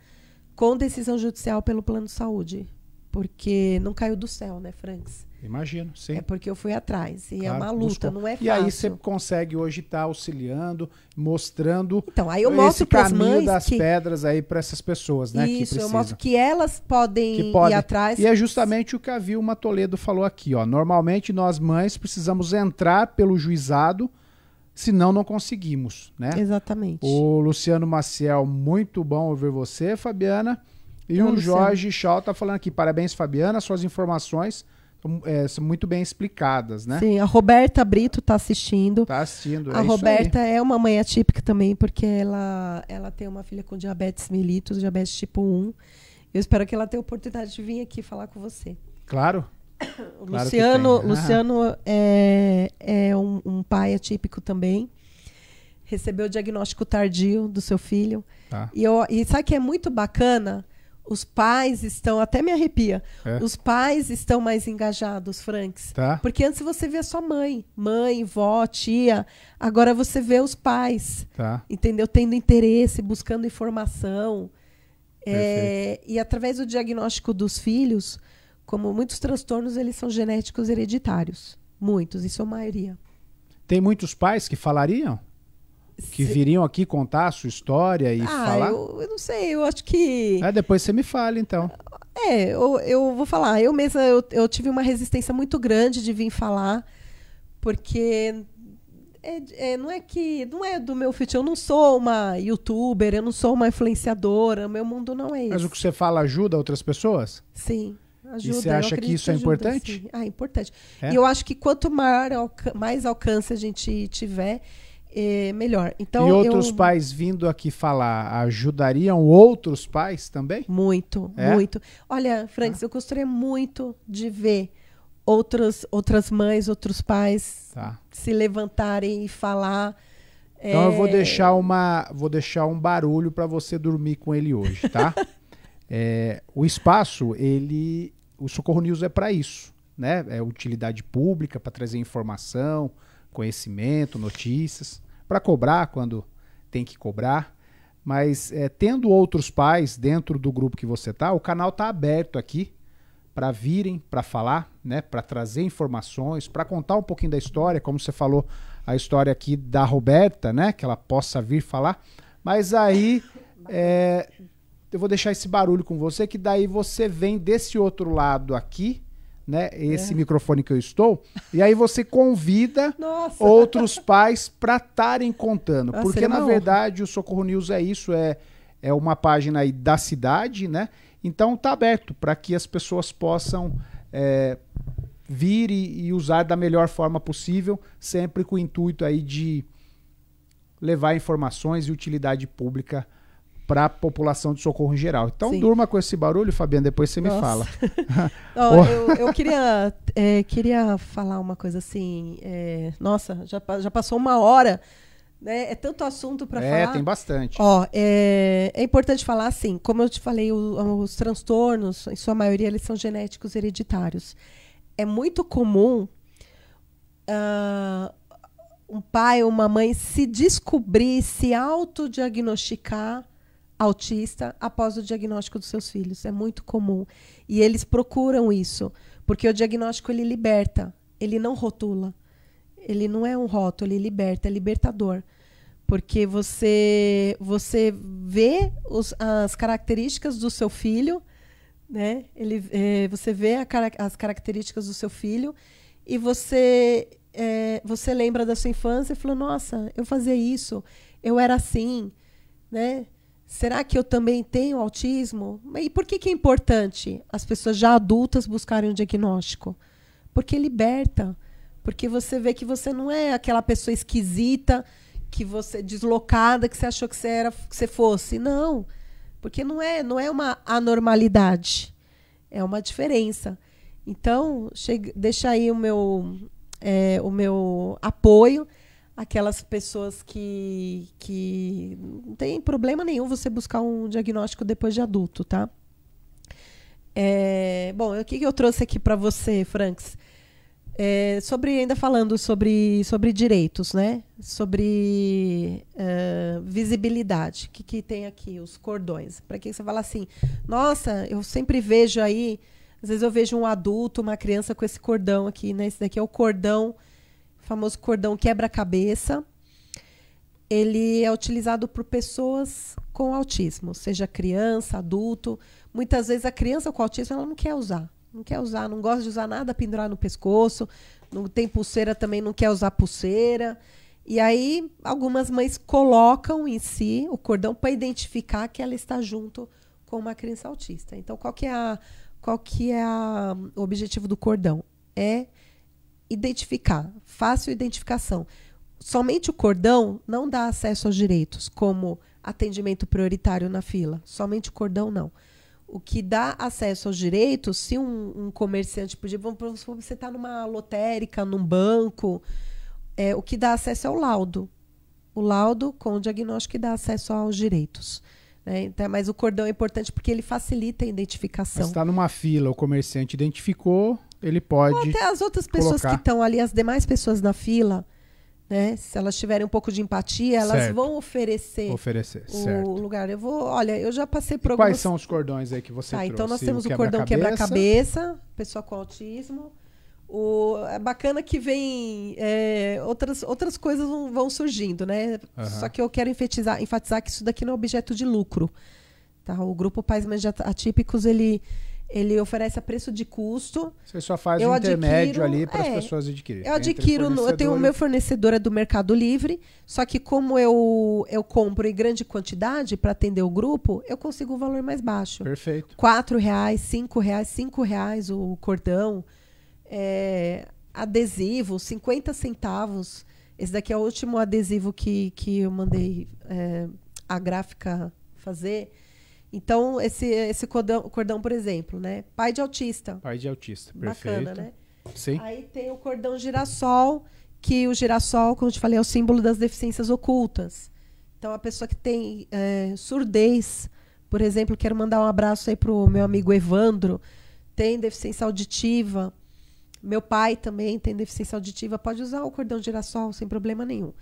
com decisão judicial pelo plano de saúde. Porque não caiu do céu, né, Franks? Imagino, sim. É porque eu fui atrás. E claro, é uma luta, não é fácil. E aí você consegue hoje estar auxiliando, mostrando então, aí eu mostro esse caminho mães das pedras aí para essas pessoas, né? Isso, que precisam. Eu mostro que elas podem ir atrás. E é justamente o que a Vilma Toledo falou aqui, ó. Normalmente nós mães precisamos entrar pelo juizado, senão não conseguimos, né? Exatamente. O Luciano Maciel, muito bom ouvir você, Fabiana. E o Jorge Shaw tá falando aqui, parabéns, Fabiana, suas informações são muito bem explicadas, né? Sim, a Roberta Brito está assistindo. Está assistindo, A Roberta é uma mãe atípica também, porque ela tem uma filha com diabetes mellitus, diabetes tipo 1. Eu espero que ela tenha a oportunidade de vir aqui falar com você. Claro. O Luciano é um pai atípico também. Recebeu o diagnóstico tardio do seu filho. Tá. E sabe que é muito bacana? Os pais estão, até me arrepia, os pais estão mais engajados, Franks. Tá. Porque antes você via só mãe, vó, tia. Agora você vê os pais, entendeu? Tendo interesse, buscando informação. E através do diagnóstico dos filhos, como muitos transtornos, eles são genéticos hereditários. Muitos, isso é a maioria. Tem muitos pais que falariam? Que viriam aqui contar a sua história e falar? Eu não sei, eu acho que... depois você me fala, então. Eu vou falar. Eu mesma eu tive uma resistência muito grande de vir falar, porque não é do meu feitio. Eu não sou uma youtuber, eu não sou uma influenciadora, meu mundo não é esse. Mas o que você fala ajuda outras pessoas? Sim, ajuda. E você acha que isso é importante? Sim. Importante. E eu acho que quanto mais alcance a gente tiver... melhor. Então, e outros pais vindo aqui falar ajudariam outros pais também? Muito, muito. Olha, Franks, eu gostaria muito de ver outras mães, outros pais se levantarem e falar. Então eu vou deixar um barulho para você dormir com ele hoje, tá? O espaço, o Socorro News é para isso, né? É utilidade pública, para trazer informação, conhecimento, notícias, para cobrar quando tem que cobrar, mas tendo outros pais dentro do grupo que você tá, o canal tá aberto aqui para virem, para falar, né, para trazer informações, para contar um pouquinho da história, como você falou, a história aqui da Roberta, né, que ela possa vir falar, mas aí eu vou deixar esse barulho com você, que daí você vem desse outro lado aqui, né, esse microfone que eu estou, e aí você convida outros pais para estarem contando, porque na verdade o Socorro News é isso, é uma página aí da cidade, né, então tá aberto para que as pessoas possam vir e usar da melhor forma possível, sempre com o intuito aí de levar informações e utilidade pública para a população de Socorro em geral. Então, Sim. durma com esse barulho, Fabiana, depois você me Nossa. fala. Eu queria falar uma coisa assim. Nossa, já passou 1 hora. Né? É tanto assunto para falar. Tem bastante. É importante falar assim, como eu te falei, os transtornos, em sua maioria, eles são genéticos hereditários. É muito comum um pai ou uma mãe se descobrir, se autodiagnosticar autista após o diagnóstico dos seus filhos. É muito comum. E eles procuram isso, porque o diagnóstico ele liberta, ele não rotula. Ele não é um rótulo, ele liberta, é libertador. Porque você vê as características do seu filho, né? Você vê as características do seu filho e você lembra da sua infância e falou, nossa, eu fazia isso, eu era assim, né? Será que eu também tenho autismo? E por que é importante as pessoas já adultas buscarem um diagnóstico? Porque liberta. Porque você vê que você não é aquela pessoa esquisita, que você deslocada, que você achou que você fosse. Não. Porque não é uma anormalidade. É uma diferença. Então, deixa aí o meu apoio àquelas pessoas que não tem problema nenhum você buscar um diagnóstico depois de adulto, tá? Bom, o que eu trouxe aqui para você, Franks? Ainda falando sobre direitos, né? Sobre visibilidade. O que tem aqui? Os cordões. Para quem você fala assim, nossa, eu sempre vejo aí, às vezes eu vejo um adulto, uma criança com esse cordão aqui, né? Esse daqui é o cordão, o famoso cordão quebra-cabeça. Ele é utilizado por pessoas com autismo, seja criança, adulto. Muitas vezes a criança com autismo ela não quer usar. Não quer usar, não gosta de usar nada pendurar no pescoço, não tem pulseira também, não quer usar pulseira. E aí, algumas mães colocam em si o cordão para identificar que ela está junto com uma criança autista. Então, qual que é o objetivo do cordão? É identificar, fácil identificação. Somente o cordão não dá acesso aos direitos, como atendimento prioritário na fila. Somente o cordão não. O que dá acesso aos direitos, se um comerciante, vamos você está numa lotérica, num banco, o que dá acesso é o laudo. O laudo com o diagnóstico que dá acesso aos direitos. Né? Então, mas o cordão é importante porque ele facilita a identificação. Mas está numa fila, o comerciante identificou, ele pode ou até as outras pessoas que estão ali, as demais pessoas na fila, né? Se elas tiverem um pouco de empatia, elas vão oferecer o lugar. Eu já passei por algumas... Quais são os cordões aí que você trouxe? Então nós temos o cordão quebra-cabeça, pessoa com autismo. É bacana que vem outras coisas vão surgindo, né? Só que eu quero enfatizar que isso daqui não é objeto de lucro. Tá? O grupo Pais e Mães Atípicos, ele oferece a preço de custo. Você só faz um intermédio ali para as pessoas adquirirem. Eu tenho o meu fornecedor do Mercado Livre, só que como eu compro em grande quantidade para atender o grupo, eu consigo um valor mais baixo. Perfeito. R$4, R$5, R$5 o cordão. Adesivo, 50 centavos. Esse daqui é o último adesivo que eu mandei a gráfica fazer. Então, esse cordão, por exemplo, né? Pai de autista. Pai de autista, perfeito. Bacana, né? Sim. Aí tem o cordão girassol, que o girassol, como eu te falei, é o símbolo das deficiências ocultas. Então, a pessoa que tem surdez, por exemplo, quero mandar um abraço aí pro meu amigo Evandro, tem deficiência auditiva. Meu pai também tem deficiência auditiva, pode usar o cordão girassol sem problema nenhum.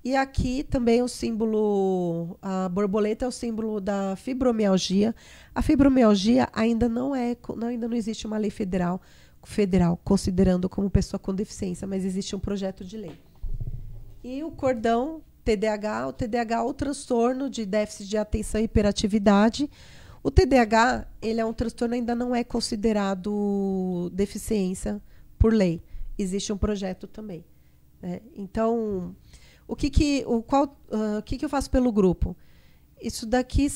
E aqui também o símbolo, a borboleta é o símbolo da fibromialgia. A fibromialgia ainda não existe uma lei federal considerando como pessoa com deficiência, mas existe um projeto de lei. E o cordão TDAH, é o transtorno de déficit de atenção e hiperatividade. O TDAH, ele é um transtorno ainda não é considerado deficiência por lei. Existe um projeto também. Né? Então, o que eu faço pelo grupo? Isso aqui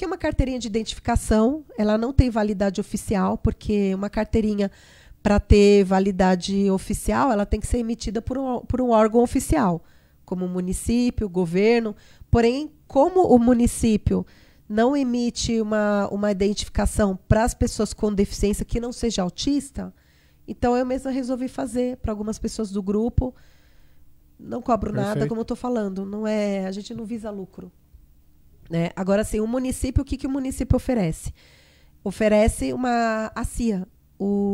é uma carteirinha de identificação. Ela não tem validade oficial, porque uma carteirinha para ter validade oficial, ela tem que ser emitida por um órgão oficial, como o município, o governo. Porém, como o município não emite uma identificação para as pessoas com deficiência que não seja autista, então eu mesma resolvi fazer para algumas pessoas do grupo. Não cobro nada, como eu estou falando. A gente não visa lucro. Né? Agora, sim, o município, o que o município oferece? Oferece a CIA,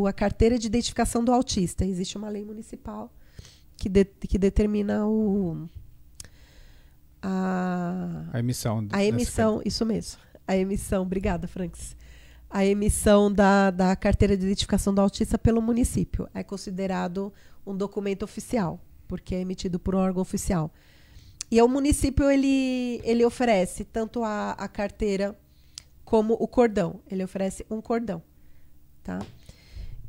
a Carteira de Identificação do Autista. Existe uma lei municipal que determina a emissão. A emissão, isso mesmo. A emissão, obrigada, Francis. A emissão da Carteira de Identificação do Autista pelo município. É considerado um documento oficial, porque é emitido por um órgão oficial. E o município, ele oferece tanto a carteira como o cordão. Ele oferece um cordão. Tá?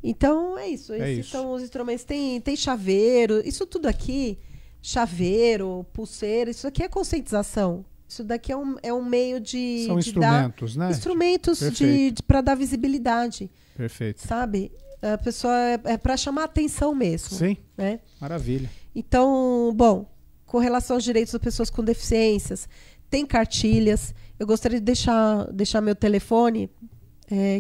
Então, é isso. Esses são os instrumentos. Tem chaveiro, isso tudo aqui, chaveiro, pulseira, isso aqui é conscientização. Isso daqui é um meio de... São instrumentos, né? Instrumentos para dar visibilidade. Perfeito. Sabe? A pessoa é para chamar a atenção mesmo. Sim, né? Maravilha. Então, bom, com relação aos direitos das pessoas com deficiências, tem cartilhas. Eu gostaria de deixar meu telefone,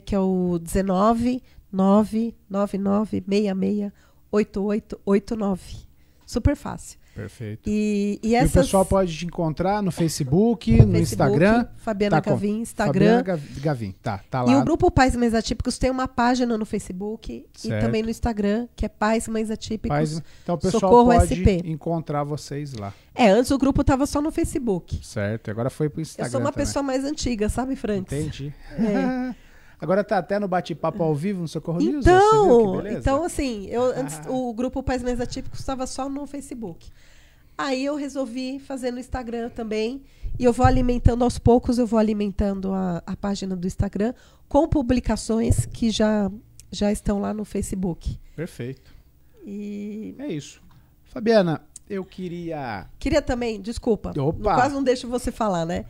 que é o 19 999 66 8889. Super fácil. Perfeito. E o pessoal pode te encontrar no Facebook, no Instagram. Fabiana Gavin, Instagram. Fabiana Gavin, tá lá. E o Grupo Pais e Mães Atípicos tem uma página no Facebook certo. E também no Instagram, que é Pais e Mães Atípicos. Então o pessoal Socorro pode SP. encontrar vocês lá. Antes o grupo estava só no Facebook. Certo, agora foi pro Instagram. Eu sou uma também. pessoa mais antiga, sabe, Francis? Entendi. Agora tá até no bate-papo ao vivo no Socorro News. Então assim, antes, o Grupo Pais e Mães Atípicos estava só no Facebook. Aí eu resolvi fazer no Instagram também. E eu vou alimentando aos poucos, eu vou alimentando a página do Instagram com publicações que já estão lá no Facebook. Perfeito. E é isso. Fabiana, eu queria também, desculpa. Opa. Quase não deixo você falar, né?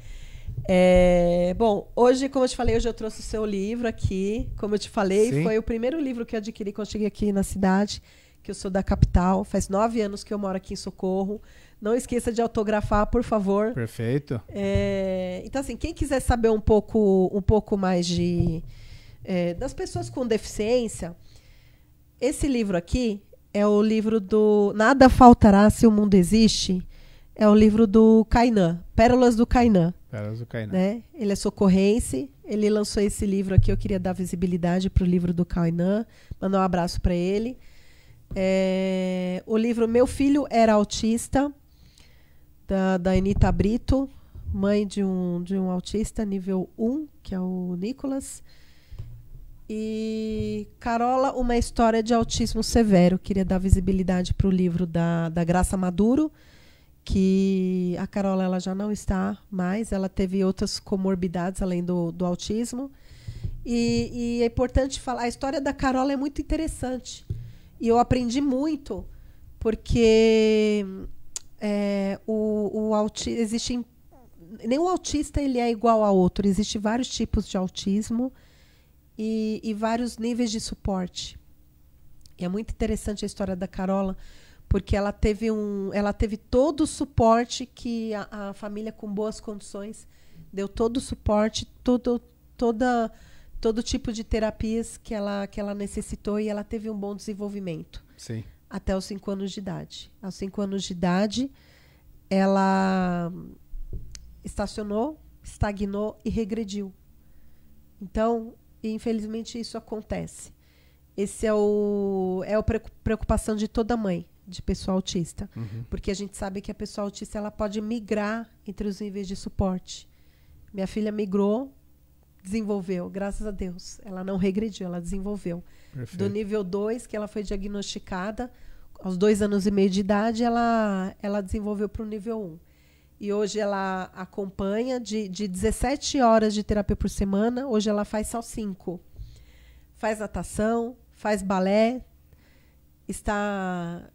Bom, hoje, como eu te falei, hoje eu trouxe o seu livro aqui. Como eu te falei, Sim. foi o primeiro livro que eu adquiri quando eu cheguei aqui na cidade, que eu sou da capital. Faz 9 anos que eu moro aqui em Socorro. Não esqueça de autografar, por favor. Perfeito. Então, assim, quem quiser saber um pouco mais das pessoas com deficiência, esse livro aqui é o livro do Nada Faltará Se o Mundo Existe. É o livro do Kainan, Pérolas do Kainan. Pérolas do Kainan. Né? Ele é socorrense. Ele lançou esse livro aqui. Eu queria dar visibilidade para o livro do Kainan. Mandar um abraço para ele. O livro Meu Filho Era Autista, da Anita Brito, mãe de um autista nível 1, que é o Nicolas. E Carola, uma história de autismo severo. Queria dar visibilidade para o livro da Graça Maduro, que a Carola ela já não está mais, ela teve outras comorbidades além do autismo. E é importante falar, a história da Carola é muito interessante. E eu aprendi muito, porque nenhum autista ele é igual ao outro. Existem vários tipos de autismo e vários níveis de suporte. E é muito interessante a história da Carola, porque ela teve todo o suporte que a família com boas condições deu, todo o suporte, todo tipo de terapias que ela necessitou, e ela teve um bom desenvolvimento. Sim. Até os 5 anos de idade. Aos 5 anos de idade, ela estacionou, estagnou e regrediu. Então, infelizmente, isso acontece. Esse é a preocupação de toda mãe de pessoa autista. Uhum. Porque a gente sabe que a pessoa autista ela pode migrar entre os níveis de suporte. Minha filha migrou, desenvolveu, graças a Deus. Ela não regrediu, ela desenvolveu. Perfeito. Do nível 2, que ela foi diagnosticada, aos 2 anos e meio de idade, ela desenvolveu para o nível 1. E hoje ela acompanha de 17 horas de terapia por semana, hoje ela faz só 5. Faz natação, faz balé, está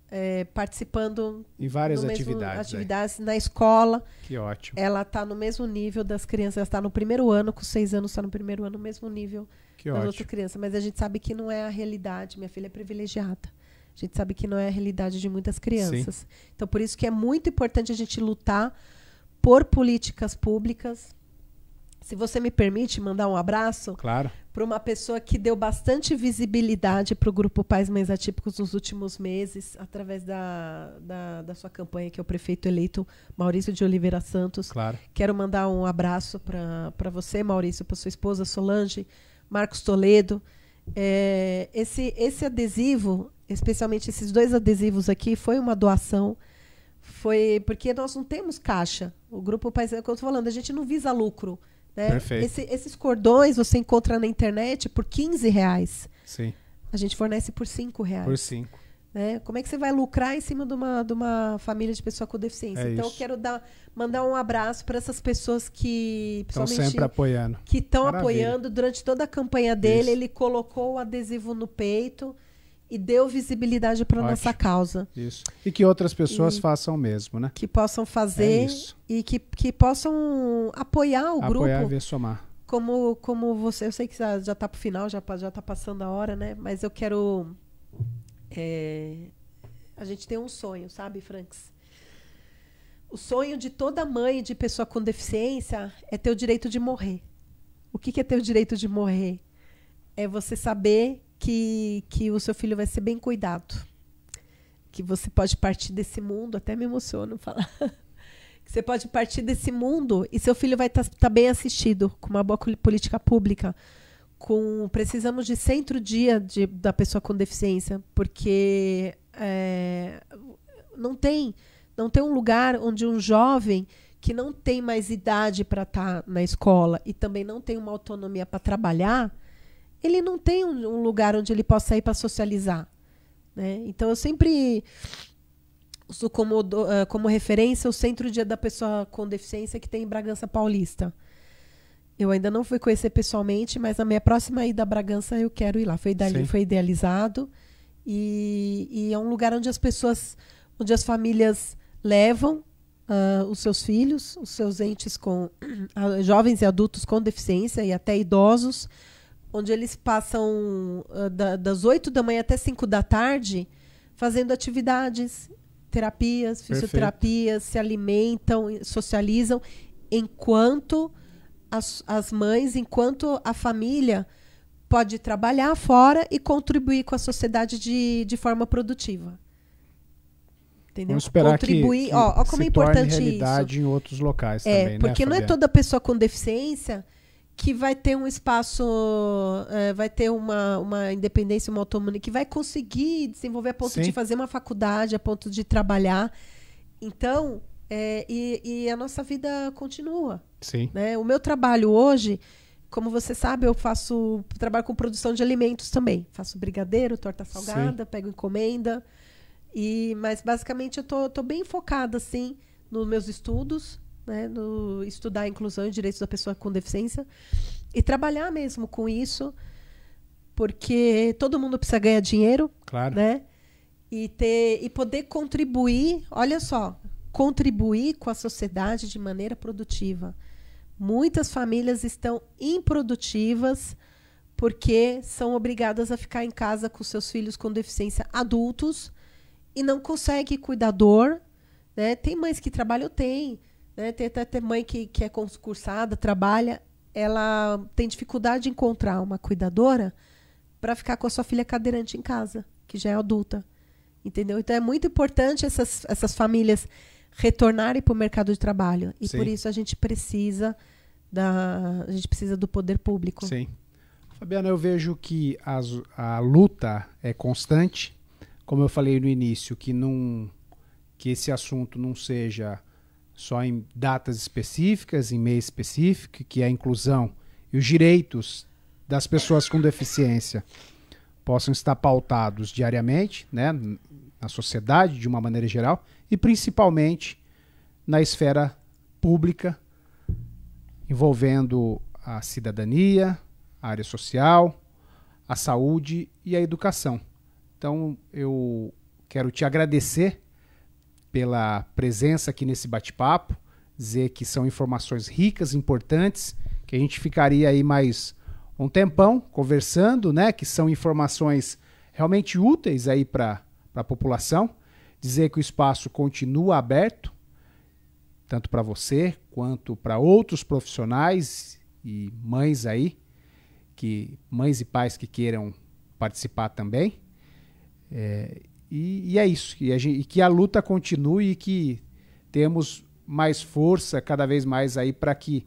participando em várias atividades na escola. Que ótimo. Ela está no mesmo nível das crianças, ela está no primeiro ano, com 6 anos está no primeiro ano, no mesmo nível Que das ótimo. outras crianças, mas a gente sabe que não é a realidade. Minha filha é privilegiada. A gente sabe que não é a realidade de muitas crianças. Sim. Então, por isso que é muito importante a gente lutar por políticas públicas. Se você me permite mandar um abraço Claro. para uma pessoa que deu bastante visibilidade para o Grupo Pais Mães Atípicos nos últimos meses, através da sua campanha, que é o prefeito eleito Maurício de Oliveira Santos. Claro. Quero mandar um abraço para você, Maurício, para sua esposa Solange, Marcos Toledo. Esse adesivo, especialmente esses 2 adesivos aqui, foi uma doação. Foi porque nós não temos caixa. O Grupo Pais, como eu estou falando, a gente não visa lucro. Né? Perfeito. Esses cordões você encontra na internet por R$15. Sim. A gente fornece por R$5. Por 5. Né? Como é que você vai lucrar em cima de uma família de pessoa com deficiência? Então, eu quero mandar um abraço para essas pessoas que estão sempre apoiando. Que estão apoiando durante toda a campanha dele. Isso. Ele colocou o adesivo no peito e deu visibilidade para a nossa causa. Isso. E que outras pessoas façam o mesmo, né? Que possam fazer e que possam apoiar o grupo. Apoiar e ver somar. Como você, eu sei que já está para o final, já está passando a hora, né? Mas eu quero... a gente tem um sonho, sabe, Franks? O sonho de toda mãe de pessoa com deficiência é ter o direito de morrer. O que é ter o direito de morrer? É você saber que o seu filho vai ser bem cuidado. Que você pode partir desse mundo, até me emociono falar. Que você pode partir desse mundo e seu filho vai estar bem assistido, com uma boa política pública. Precisamos de centro-dia da pessoa com deficiência, porque não tem um lugar onde um jovem que não tem mais idade para estar na escola e também não tem uma autonomia para trabalhar, ele não tem um lugar onde ele possa ir para socializar. Né? Então, eu sempre uso como referência o Centro-Dia da Pessoa com Deficiência que tem em Bragança Paulista. Eu ainda não fui conhecer pessoalmente, mas na minha próxima ida a Bragança eu quero ir lá. Foi idealizado e é um lugar onde onde as famílias levam os seus filhos, os seus entes jovens e adultos com deficiência e até idosos, onde eles passam das 8 da manhã até 5 da tarde fazendo atividades, terapias, fisioterapias, se alimentam, socializam, enquanto as mães, enquanto a família pode trabalhar fora e contribuir com a sociedade de forma produtiva. Entendeu? Vamos esperar contribuir, que ó, como se é importante torne realidade isso. em outros locais também, porque né, não é Fabiana? toda pessoa com deficiência que vai ter um espaço, vai ter uma independência, uma autonomia, que vai conseguir desenvolver a ponto de fazer uma faculdade, a ponto de trabalhar. Então, e a nossa vida continua. Sim. Né? O meu trabalho hoje, como você sabe, eu trabalho com produção de alimentos também. Faço brigadeiro, torta salgada, pego encomenda. Mas basicamente eu tô bem focada assim, nos meus estudos, né, no estudar a inclusão e direitos da pessoa com deficiência e trabalhar mesmo com isso, porque todo mundo precisa ganhar dinheiro, claro, né? E poder contribuir, olha só, contribuir com a sociedade de maneira produtiva. Muitas famílias estão improdutivas porque são obrigadas a ficar em casa com seus filhos com deficiência adultos e não consegue cuidador, né? Tem mães que trabalham, né? Tem até mãe que é concursada, trabalha, ela tem dificuldade de encontrar uma cuidadora para ficar com a sua filha cadeirante em casa, que já é adulta. Entendeu? Então é muito importante essas famílias retornarem para o mercado de trabalho. E por isso a gente precisa do poder público. Sim. Fabiana, eu vejo que a luta é constante. Como eu falei no início, que esse assunto não seja só em datas específicas, em mês específico, que a inclusão e os direitos das pessoas com deficiência possam estar pautados diariamente, né, na sociedade de uma maneira geral e principalmente na esfera pública, envolvendo a cidadania, a área social, a saúde e a educação. Então, eu quero te agradecer pela presença aqui nesse bate-papo, dizer que são informações ricas, importantes, que a gente ficaria aí mais um tempão conversando, né? Que são informações realmente úteis aí para a população. Dizer que o espaço continua aberto, tanto para você quanto para outros profissionais e mães aí, mães e pais que queiram participar também. E é isso. E que a luta continue e que temos mais força cada vez mais aí para que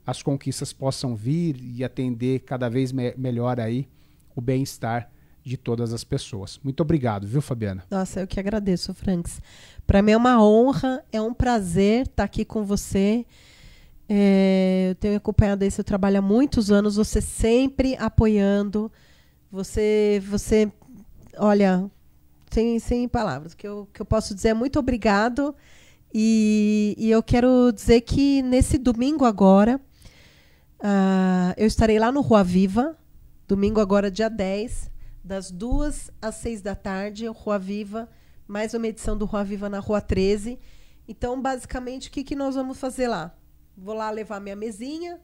as conquistas possam vir e atender cada vez melhor aí o bem-estar de todas as pessoas. Muito obrigado, viu, Fabiana? Nossa, eu que agradeço, Franks. Para mim é uma honra, é um prazer estar aqui com você. Eu tenho acompanhado esse seu trabalho há muitos anos, você sempre apoiando. Você olha, sem palavras, o que eu posso dizer é muito obrigado. E eu quero dizer que nesse domingo agora, eu estarei lá no Rua Viva, domingo agora, dia 10, das 2 às 6 da tarde, Rua Viva, mais uma edição do Rua Viva na Rua 13. Então, basicamente, o que nós vamos fazer lá? Vou lá levar minha mesinha,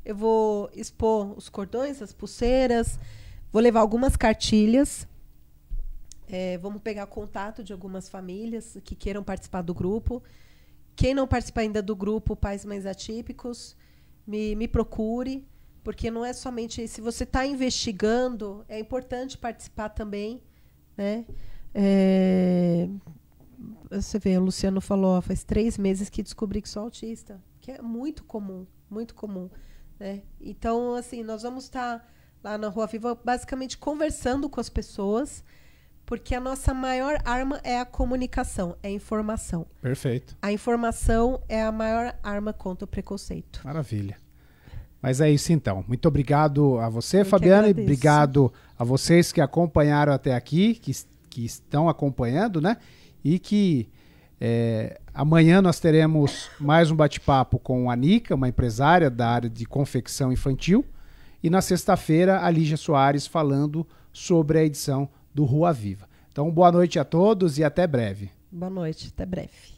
eu vou expor os cordões, as pulseiras, vou levar algumas cartilhas, vamos pegar contato de algumas famílias que queiram participar do grupo. Quem não participa ainda do grupo Pais e Mães Atípicos, me procure, porque não é somente... Se você está investigando, é importante participar também, né? Você vê, o Luciano falou, faz 3 meses que descobri que sou autista, que é muito comum, né? Então, assim, nós vamos estar lá na Rua Viva, basicamente conversando com as pessoas, porque a nossa maior arma é a comunicação, é a informação. Perfeito. A informação é a maior arma contra o preconceito. Maravilha. Mas é isso então. Muito obrigado a você, Fabiana, e obrigado a vocês que acompanharam até aqui, que estão acompanhando, né? E que amanhã nós teremos mais um bate-papo com a Nica, uma empresária da área de confecção infantil. E na sexta-feira, a Lígia Soares falando sobre a edição do Rua Viva. Então, boa noite a todos e até breve. Boa noite, até breve.